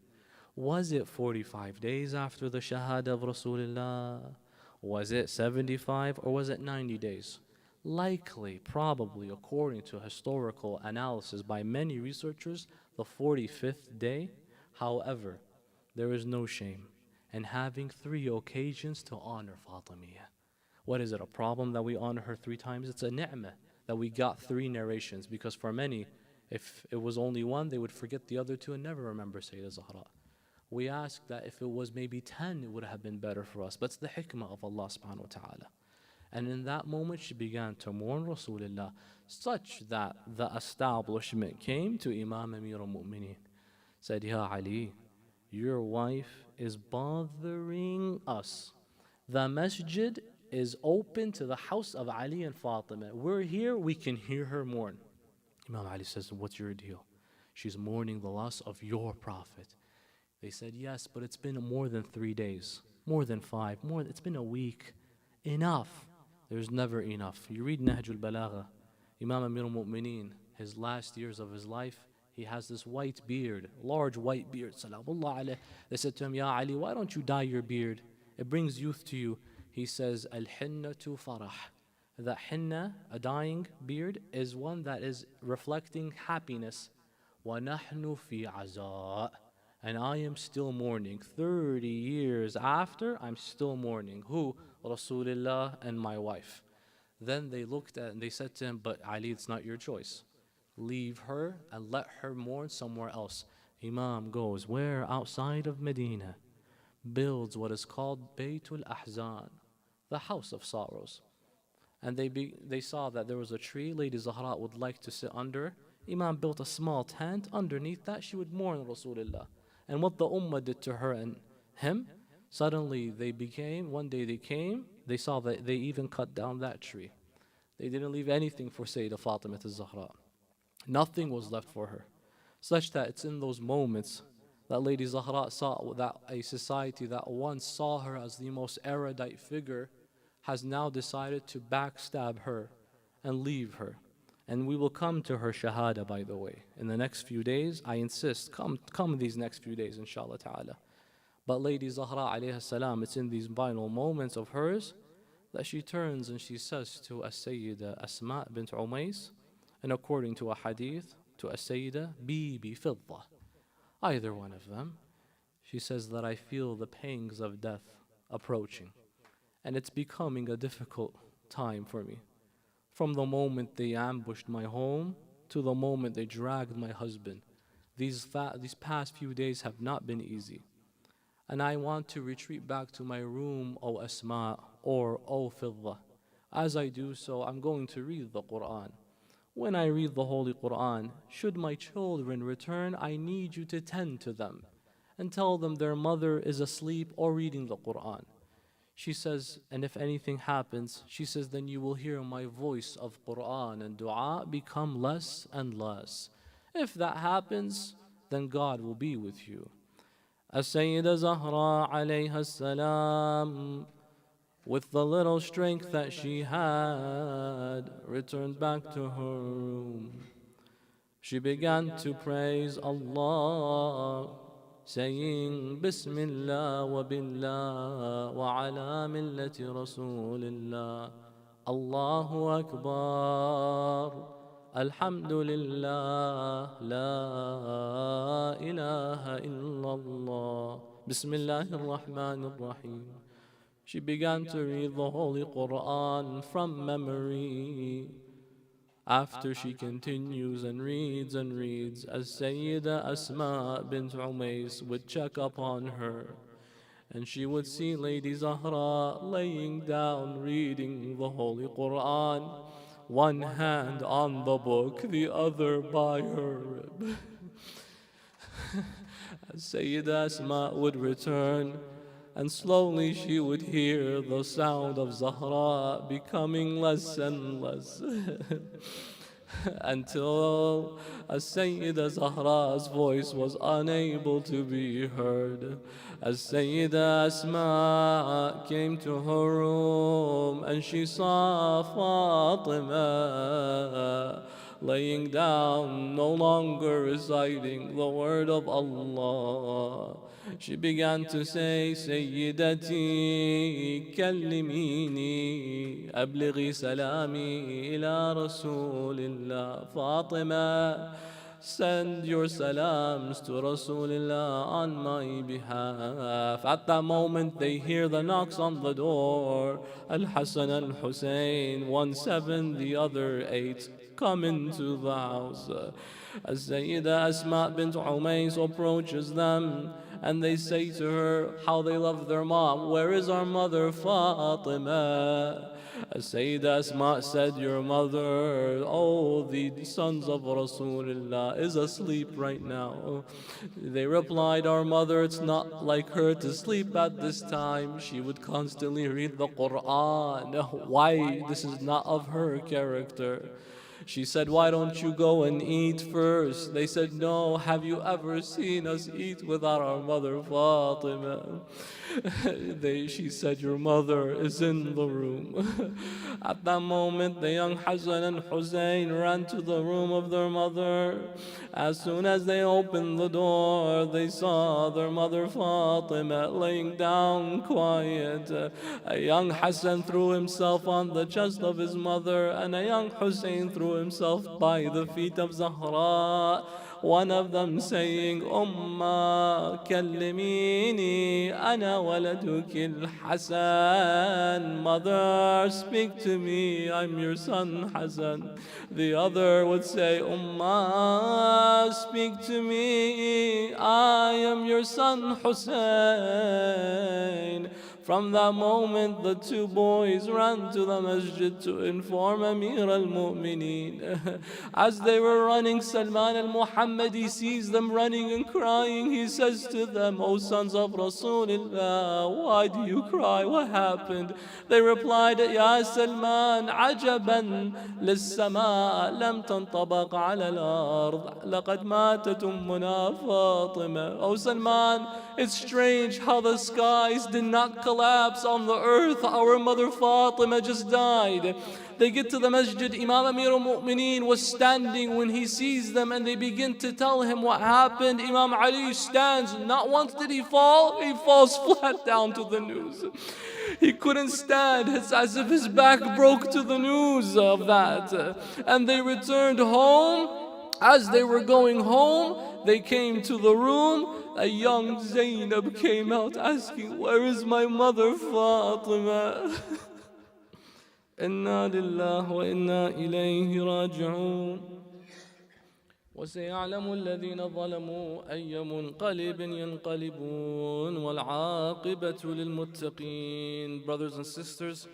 Speaker 4: Was it 45 days after the shahada of Rasulullah? Was it 75 or was it 90 days? Likely, probably, according to historical analysis by many researchers, the 45th day. However, there is no shame in having 3 occasions to honor Fatimiyya. What is it, a problem that we honor her 3 times? It's a ni'mah that we got 3 narrations, because for many, if it was only 1, they would forget the other 2 and never remember Sayyidah Zahra. We ask that if it was maybe 10, it would have been better for us. But it's the hikmah of Allah subhanahu wa ta'ala. And in that moment, she began to mourn Rasulullah, such that the establishment came to Imam Amir al-Mu'mineen. Said, Ya Ali, your wife is bothering us. The masjid is open to the house of Ali and Fatima. We're here, we can hear her mourn. Imam Ali says, what's your deal? She's mourning the loss of your prophet. They said, yes, but it's been more than 3 days, more than 5, it's been a week. Enough. There's never enough. You read Nahjul Balagha, Imam Amir al-Mu'mineen, his last years of his life, he has this white beard, large white beard. Salamullah alayh. They said to him, Ya Ali, why don't you dye your beard? It brings youth to you. He says, Al-Hinnatu farah. That hinna, a dyeing beard, is one that is reflecting happiness. Wa nahnu fi aza. And I am still mourning. 30 years after, I'm still mourning. Who? Rasulullah and my wife. Then they looked at and they said to him, but Ali, it's not your choice. Leave her and let her mourn somewhere else. Imam goes, where? Outside of Medina. Builds what is called Baytul Ahzan, the house of sorrows. And they saw that there was a tree Lady Zahra would like to sit under. Imam built a small tent. Underneath that, she would mourn Rasulullah. And what the ummah did to her and him, suddenly one day they saw that they even cut down that tree. They didn't leave anything for Sayyidah Fatima al-Zahra. Nothing was left for her. Such that it's in those moments that Lady Zahra saw that a society that once saw her as the most erudite figure has now decided to backstab her and leave her. And we will come to her shahada, by the way, in the next few days. I insist, come these next few days, inshallah ta'ala. But Lady Zahra alayha salam, it's in these final moments of hers that she turns and she says to As-Sayyida Asma bint Umays, and according to a hadith, to As-Sayyida Bibi Fidda, either one of them, she says that I feel the pangs of death approaching. And it's becoming a difficult time for me. from the moment they ambushed my home to the moment they dragged my husband. These past few days have not been easy. And I want to retreat back to my room, O Asma, or O Fidda. As I do so, I'm going to read the Quran. When I read the Holy Quran, should my children return, I need you to tend to them and tell them their mother is asleep or reading the Quran. She says, and if anything happens, she says, then you will hear my voice of Quran and dua become less and less. If that happens, then God will be with you. As-Sayyida Zahra alayha salam, with the little strength that she had, returned back to her room. She began to praise Allah, saying, Bismillah wa billah wa ala millati Rasulillah. Allahu Akbar. Alhamdulillah. La ilaha illallah. Bismillahir Rahmanir Rahim. She began to read the Holy Quran from memory. After she continues and reads, as Sayyida Asma bint Umays would check up on her, and she would see Lady Zahra laying down reading the Holy Quran, one hand on the book, the other by her rib. As Sayyida Asma would return, and slowly she would hear the sound of Zahra becoming less and less until As-Sayyida Zahra's voice was unable to be heard. As Sayyida Asma came to her room and she saw Fatima laying down, no longer reciting the word of Allah, she began to say, Sayyidati, kallimini, ablighi salami ila Rasulillah. Fatima, send your salams to Rasulillah on my behalf. At that moment, they hear the knocks on the door. Al-Hassan and Hussein, 1 7, the other 8, come into the house. As Sayyida Asma bint Umays approaches them, and they say to her how they love their mom. Where is our mother Fatima? As Sayyida Asma said, your mother, oh, the sons of Rasulullah, is asleep right now. They replied, our mother, it's not like her to sleep at this time. She would constantly read the Quran. Why? This is not of her character. She said, why don't you go and eat first? They said, no, have you ever seen us eat without our mother Fatima? She said, your mother is in the room. At that moment, the young Hassan and Hussein ran to the room of their mother. As soon as they opened the door, they saw their mother Fatima laying down quiet. A young Hassan threw himself on the chest of his mother, and a young Hussein threw himself by the feet of Zahra. One of them saying, Umma, kallimini, ana waladuki al-Hassan. Mother, speak to me, I'm your son Hassan. The other would say, Umma, speak to me, I am your son Hussein. From that moment, the two boys ran to the masjid to inform Amir al-Mu'mineen. As they were running, Salman al-Muhammadi sees them running and crying. He says to them, O sons of Rasulullah, why do you cry? What happened? They replied, Ya Salman, ajaban lis-sama lam tantabaq ala al-ard. Laqad matat ummuna Fatima. O Salman, it's strange how the skies did not collapse on the earth. Our mother Fatima just died. They get to the masjid. Imam Amir al-Mu'mineen was standing when he sees them, and they begin to tell him what happened. Imam Ali stands. Not once did he fall, he falls flat down to the news. He couldn't stand. It's as if his back broke to the news of that. And they returned home. As they were going home, they came to the room. A young Zainab came out asking, where is my mother Fatima? إنا لله وإنا إليه راجعون وسيعلم الذين ظلموا أي منقلب ينقلبون والعاقبة للمتقين. Brothers and sisters,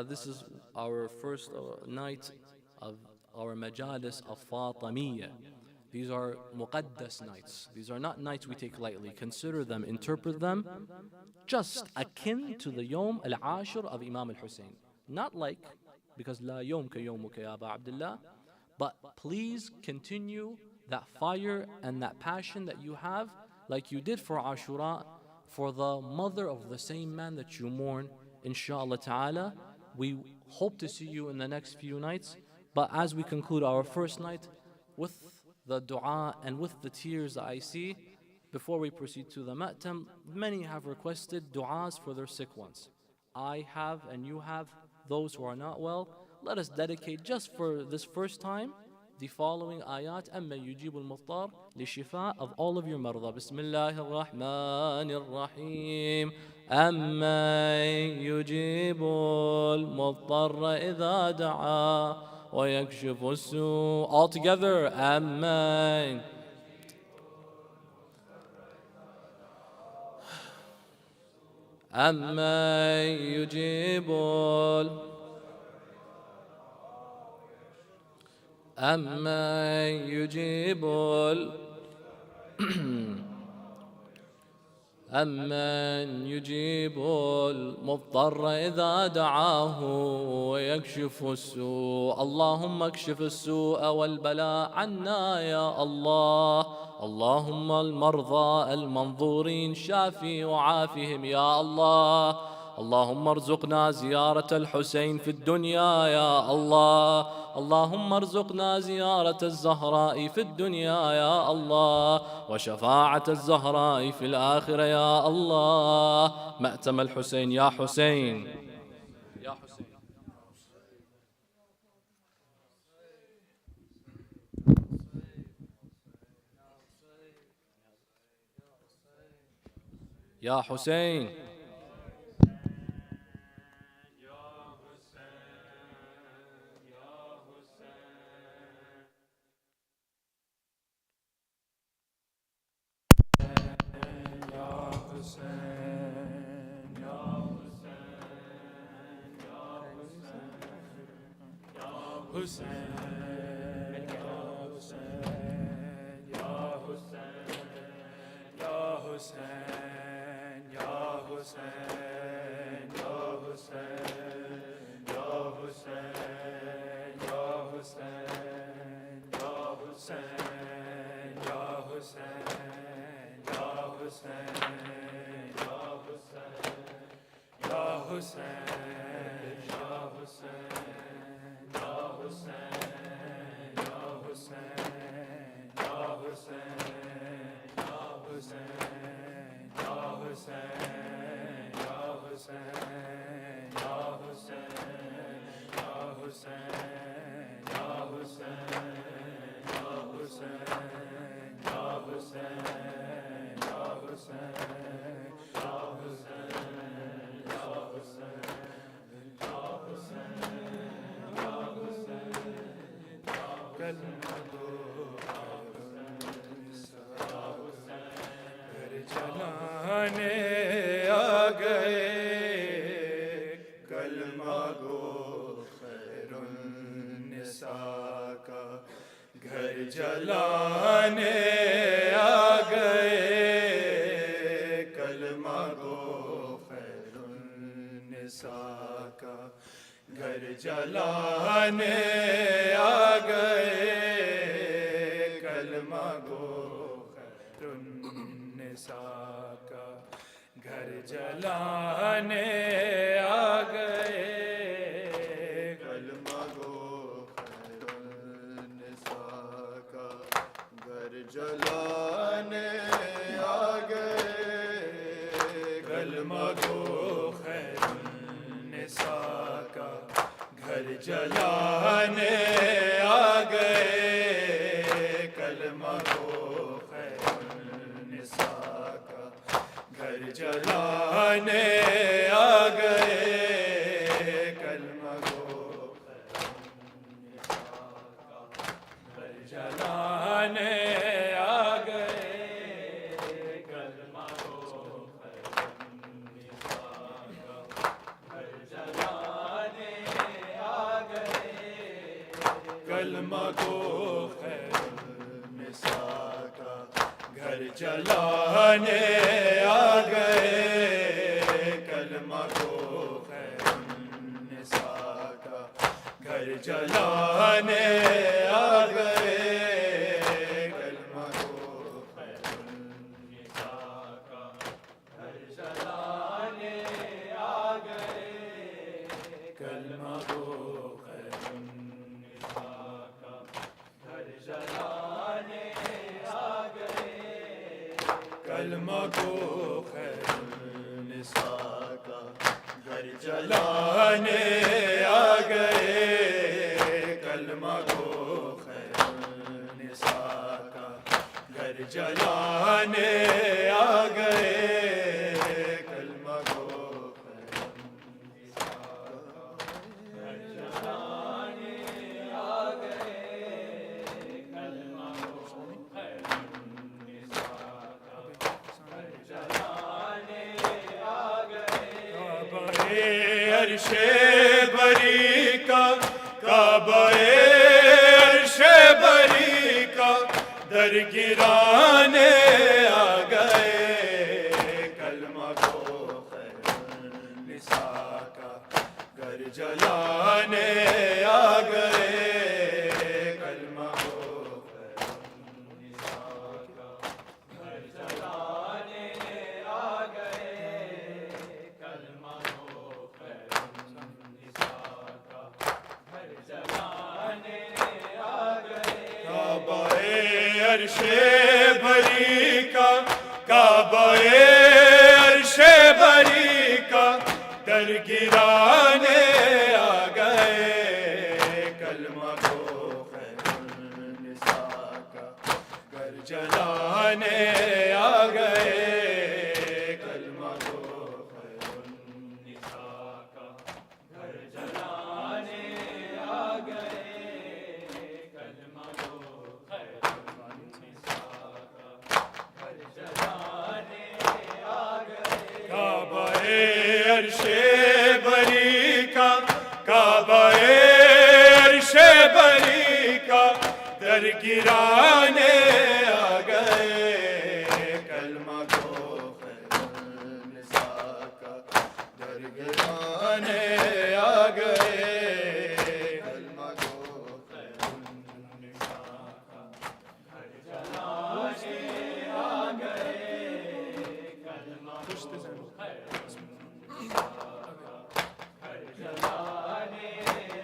Speaker 4: this is our first night of our majalis of Fatimiyya. These are muqaddas nights. These are not nights we take lightly. Consider them, interpret them, just akin to the Yom al-Ashir of Imam al-Hussein. Not like, because la yom ka yomuka ya Aba Abdullah, but please continue that fire and that passion that you have, like you did for Ashura, for the mother of the same man that you mourn, inshallah ta'ala. We hope to see you in the next few nights. But as we conclude our first night with the dua and with the tears that I see, before we proceed to the ma'tam, many have requested du'as for their sick ones. I have and you have those who are not well. Let us dedicate just for this first time the following ayat. أَمَّا يُجِيبُ الْمُضْطَرَ لِشِفَاء of all of your marda. بسم الله الرحمن الرحيم. أَمَّا يُجِيبُ الْمُضْطَرَ إِذَا دَعَا وَيَكْشِفُ السُّوءَ. All together. أَمَّا يجيب أما يجيب أمن يجيب المضطر إذا دعاه ويكشف السوء. اللهم اكشف السوء والبلاء عنا يا الله. اللهم المرضى المنظورين شافي وعافهم يا الله. اللهم ارزقنا زيارة الحسين في الدنيا يا الله. اللهم ارزقنا زيارة الزهراء في الدنيا يا الله وشفاعة الزهراء في الآخرة يا الله. مأتم الحسين يا حسين يا حسين. يا حسين
Speaker 5: जलाने आ गए कलमा को کلمہ گو خیر النساء کا گھر جلانے آ گئے، کلمہ گو خیر النساء کا گھر جلانے آ گئے، کلمہ گو خیر النساء کا گھر جلانے آ گئے، کلمہ گو خیر النساء کا گھر جلانے آ گئے، کلمہ گو خیر النساء کا گھر جلانے آ گئے، کلمہ گو خیر النساء کا گھر جلانے آ گئے، کلمہ گو خیر النساء کا گھر جلانے آ گئے، کلمہ گو خیر النساء کا گھر جلانے آ گئے، عرش بری کا کعبہ عرش بری کا در گرانے آ گئے، کلمہ گو خیر النساء کا گھر جلانے آ گئے، کلمہ گو خیر النساء کا گھر جلانے آ گئے، کلمہ گو خیر النساء کا گھر جلانے آ گئے، کعبہ عرش بری کا کعبہ عرش بری کا در گرانے آ گئے، کلمہ گو خیر النساء کا گھر جلانے آ گئے، کلمہ گو خیر النساء کا گھر جلانے آ گئے، کلمہ گو خیر النساء کا گھر جلانے آ گئے، کعبہ عرش بری کا کعبہ عرش بری کا در گرانے آ گئے، کلمہ گو خیر النساء کا در گرانے آ گئے، کلمہ گو خیر النساء کا گھر جلانے آ گئے، کلمہ گو خیر النساء کا گھر جلانے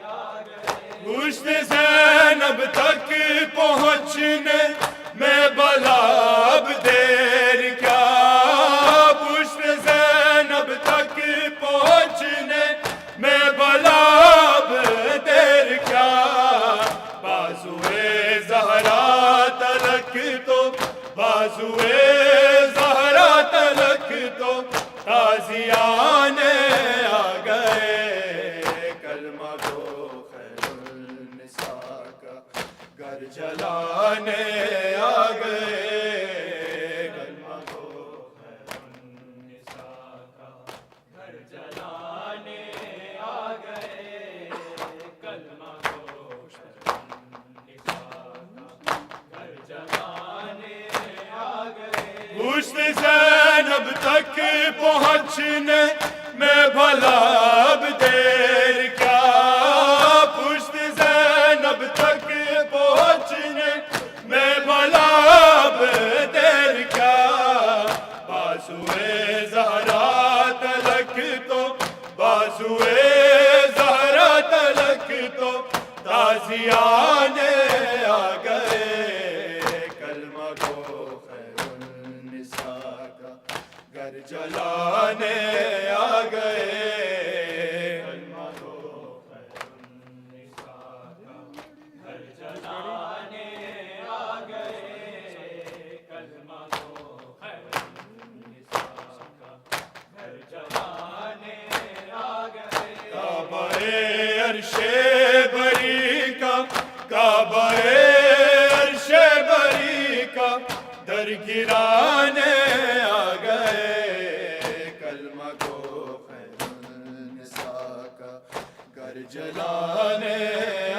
Speaker 5: آ گئے، پشت زینب تک پہنچنے میں بلا اب دیر کیا، پشت زینب تک پہنچنے میں بلا اب دیر کیا، بازوئے زہرا تلک تو بازوئے زہرا تلک تو تازیانے آ گئے، کلمہ گو خیر النساء کا گھر جلانے آ گئے، کلمہ گو خیر النساء کا گھر جلانے آ گئے، کلمہ گو خیر النساء کا گھر جلانے آ گئے، پشت زینب تک پہنچنے میں بھلا اب دیر کیا، پشت زینب تک پہنچنے میں بھلا اب دیر کیا، بازوئے زہرا تلک تو بازوئے زہرا تلک تو تازیانے آ گئے، کلمہ گو خیر النساء کا گھر جلانے آ گئے، کلمہ گو خیر النساء کا گھر جلانے آ گئے، کلمہ گو خیر النساء کا گھر جلانے آ گئے، کعبہ عرش بری کا کعبہ عرش بری کا در گرانے آ گئے، کلمہ گو خیر النساء کا گھر جلانے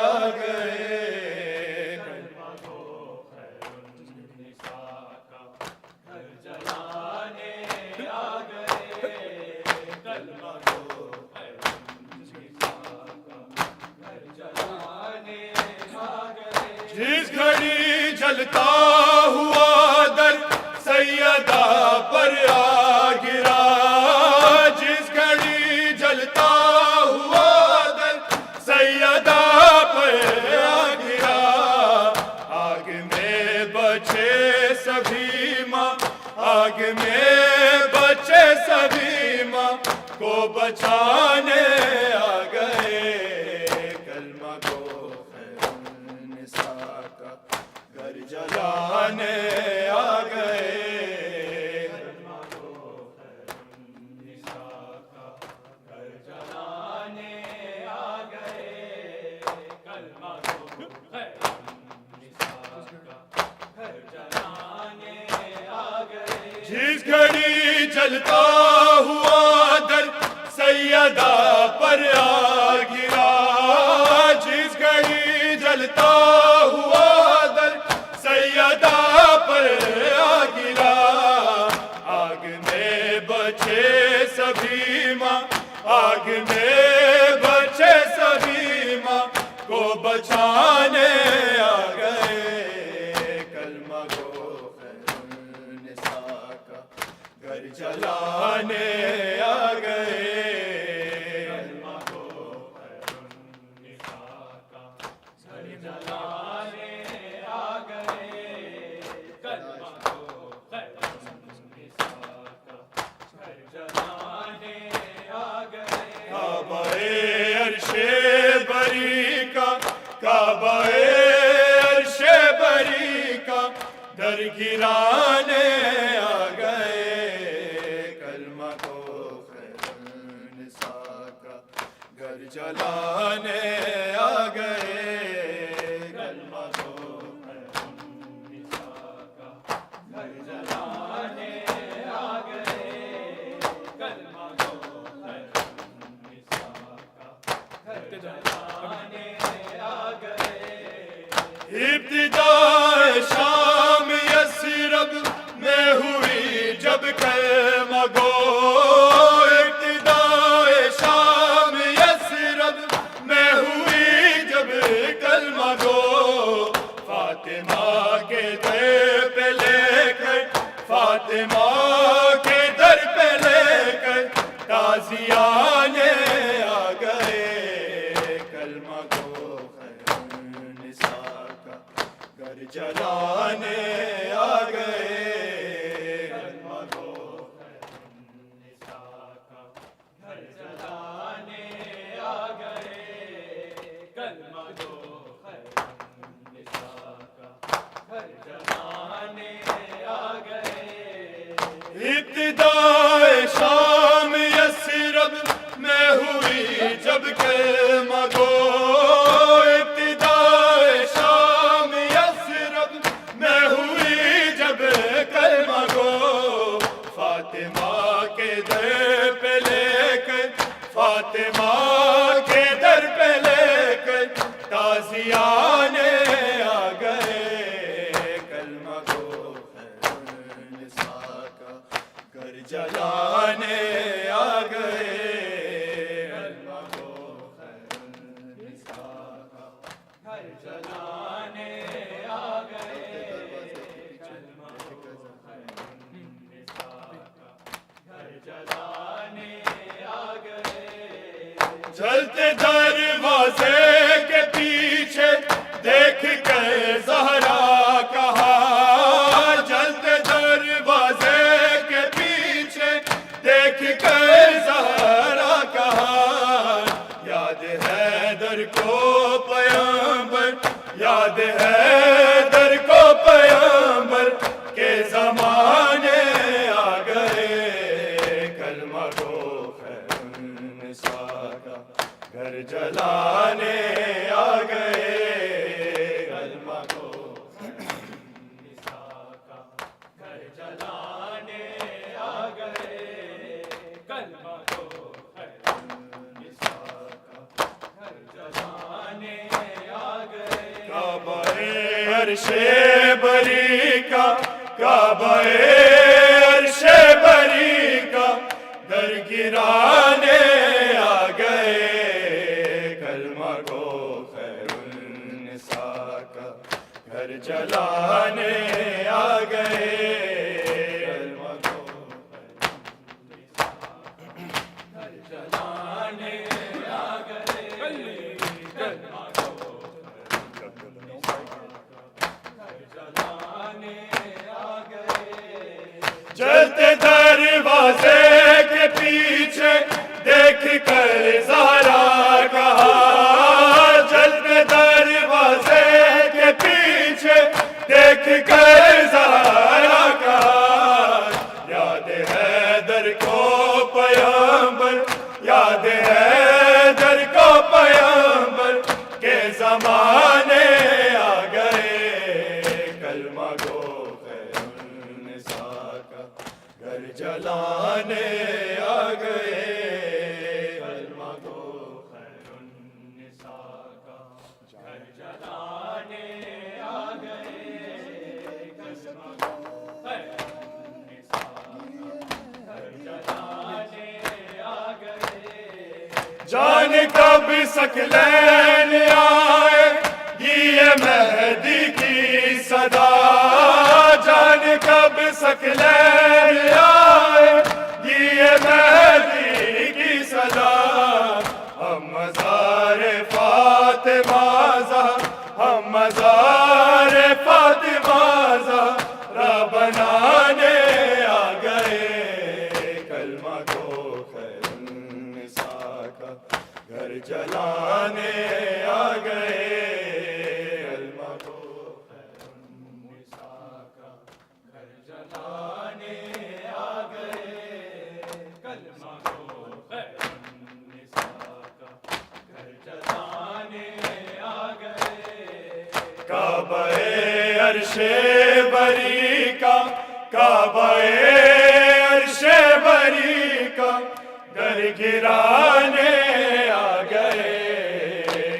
Speaker 5: آ گئے، جس گھڑی جلتا ہوا در سیدہ پر آ گرا، جس گھڑی جلتا ہوا در سیدہ پر آ گرا، آگ میں بچے سبھی ماں، آگ میں بچے سبھی ماں کو بچانے آ گئے، کلمہ کو خیر النساء کا گھر جلانے آ گئے، کلمہ کو خیر النساء کا گھر جلانے آ گئے، کلمہ کو خیر النساء کا گھر جلانے آ گئے، جس گھڑی جلتا ہوا در سیدہ پر آ گرا، جس گھڑی جلتا ہوا در سیدہ پر آ گرا، آگ میں بچے سبھی ماں، آگ میں بچے سبھی ماں کو بچانے آ گئے، کلمہ کو خیر النساء کا گھر جلانے آ گئے، کلمہ کو خیر النساء کا گھر جلانے آ گئے، کلمہ کو خیر النساء کا گھر جلانے آ گئے، کعبہ عرش بری کا، کعبہ عرش بری کا در گرانے آ گئے، کلمہ کو خیر النساء کا گھر جلانے آ گئے، کلمہ کو خیر النساء کا گھر جلانے آ گئے، کلمہ کو خیر النساء کا گھر جلانے آ گئے، ابتدائے شام یثرب میں ہوئی جب کلمہ گو، ابتدائے شام یثرب میں ہوئی جب کلمہ گو، فاطمہ کے در پہ لے کر، فاطمہ کے در پہ لے کر تازیانے آ گئے، کلمہ کو خیر النساء کا گھر جلانے آ گئے، کلمہ کو خیر النساء کا گھر جلانے آ گئے، کلمہ کو خیر النساء کا گھر جلانے آ گئے، ابتدائے شام یثرب میں ہوئی جب کلمہ گو، ابتدائے شام یثرب میں ہوئی جب کلمہ گو، فاطمہ کے در پہ لے کر، فاطمہ کے در پہ لے کر تازیانے آ گئے، کلمہ کو خیر النساء کا گھر جلانے آ گئے، کلمہ کو خیر النساء کا گھر جلانے آ گئے، کلمہ کو خیر النساء کا گھر جلانے آ گئے، جلتے دروازے کے پیچھے دیکھ کر زہرا کہا، جلتے دروازے کے پیچھے دیکھ کر زہرا کہا، یاد ہے در کو پیغمبر، یاد ہے در کو پیغمبر کے زمانے آ گئے، کلمہ کو خیر النساء کا گھر جلانے آ گئے، کلمہ کو خیر النساء کا گھر جلانے آ گئے، کلمہ کو خیر النساء کا گھر جلانے آ گئے، کعبہ عرش بری کا، کعبہ عرش بری کا در گرانے یاد ہے در کو پیغمبر کے زمانے آ گئے کلمہ گو خیر النساء کا گھر جلانے آ گئے کلمہ گو خیر النساء کا گھر جلانے آ گئے کلمہ گو خیر جان کب ثقلین آئے یہ مہدی کی صدا جان کب ثقلین آئے یہ مہدی کی صدا ہم مزار فاطمہ ہم مزار فاطمہ زہرا بنانے آ گئے کلمہ کو خیر النساء کا گھر جلانے آ گئے کلمہ کو خیر النساء کا گھر جلانے آ گئے کلمہ کو خیر النساء کا گھر جلانے آ گئے کعبہ عرش بری کا کعبہ عرش بری کا گھر گرانے آ گئے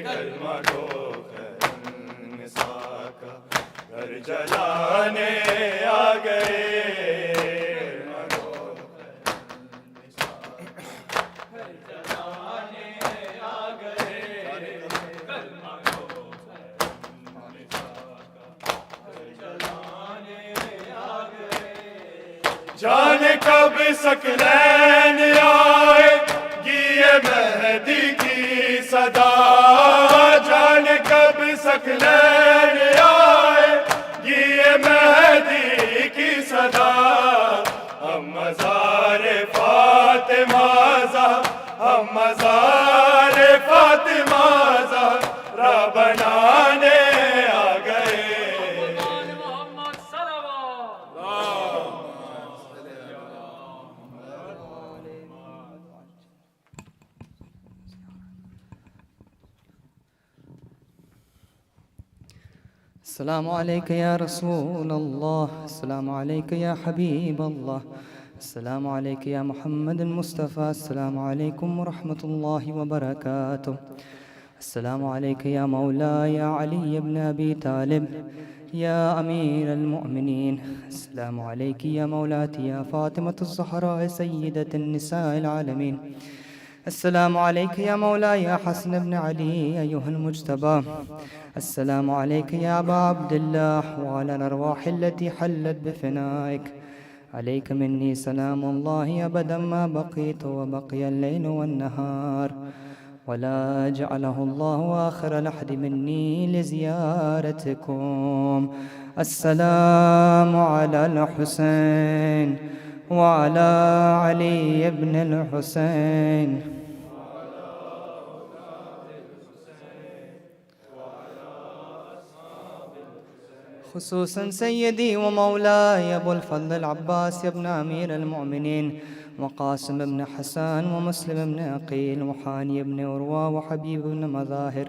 Speaker 5: کلمہ کو خیر النساء کا گھر جلانے آ گئے کلمہ کو خیر النساء کا گھر جلانے آ گئے کلمہ کو خیر النساء کا گھر جلانے آ گئے جان کب ثقلین آئے یہ مہدی کی صدا جان کب ثقلین آئے یہ مہدی کی صدا ہم مزار فاطمہ ہم مزار فاطمہ زہرا بنانے آ گئے
Speaker 4: محمد صلوات
Speaker 3: السلام عليك يا رسول الله، السلام عليك يا حبيب الله، السلام عليك يا محمد المصطفى، السلام عليكم ورحمة الله وبركاته. السلام عليك يا مولاي يا علي بن أبي طالب يا أمير المؤمنين، السلام عليك يا مولاتي يا فاطمة الزهراء سيدة النساء العالمين، السلام عليك يا مولاي يا حسن بن علي أيها المجتبى، السلام عليك يا أبا عبد الله وعلى الأرواح التي حلت بفنائك، عليك مني سلام الله أبدا ما بقيت وبقي الليل والنهار، ولا جعله الله آخر لحد مني لزيارتكم. السلام على الحسين وعلى علي بن الحسين خصوصا سيدي ومولاي أبو الفضل العباس يا ابن أمير المؤمنين وقاسم بن حسان ومسلم بن عقيل وحاني بن عروة وحبيب بن مظاهر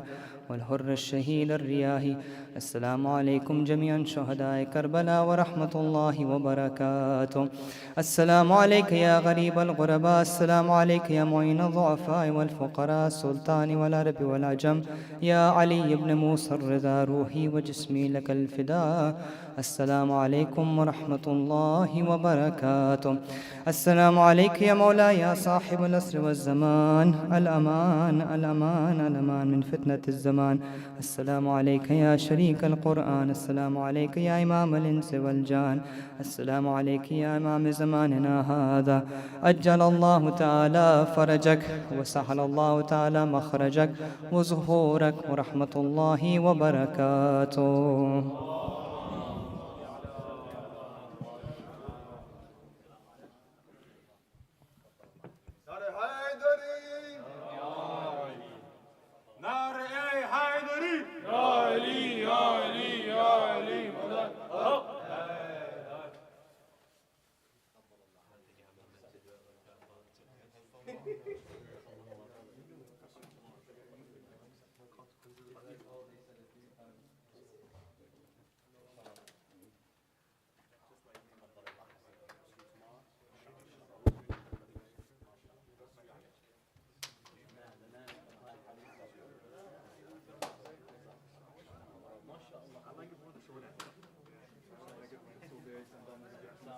Speaker 3: والحر الشهيد الرياهي. السلام عليكم جميعا شهداء كربلاء ورحمة الله وبركاته. السلام عليك يا غريب الغرباء، السلام عليك يا معين الضعفاء والفقراء، السلطان والعرب والعجم، يا علي بن موسى الرضا روحي وجسمي لك الفداء. السلام عليكم ورحمة الله وبركاته. السلام عليك يا مولاي يا صاحب العصر والزمان، الأمان الأمان الأمان من فتنة الزمان. السلام عليك يا شريك القرآن، السلام عليك يا إمام الإنس والجان، السلام عليك يا إمام زماننا هذا. أجل الله تعالى فرجك وسهل الله تعالى مخرجك وظهورك ورحمة الله وبركاته.
Speaker 4: Grace and abundance of your Son.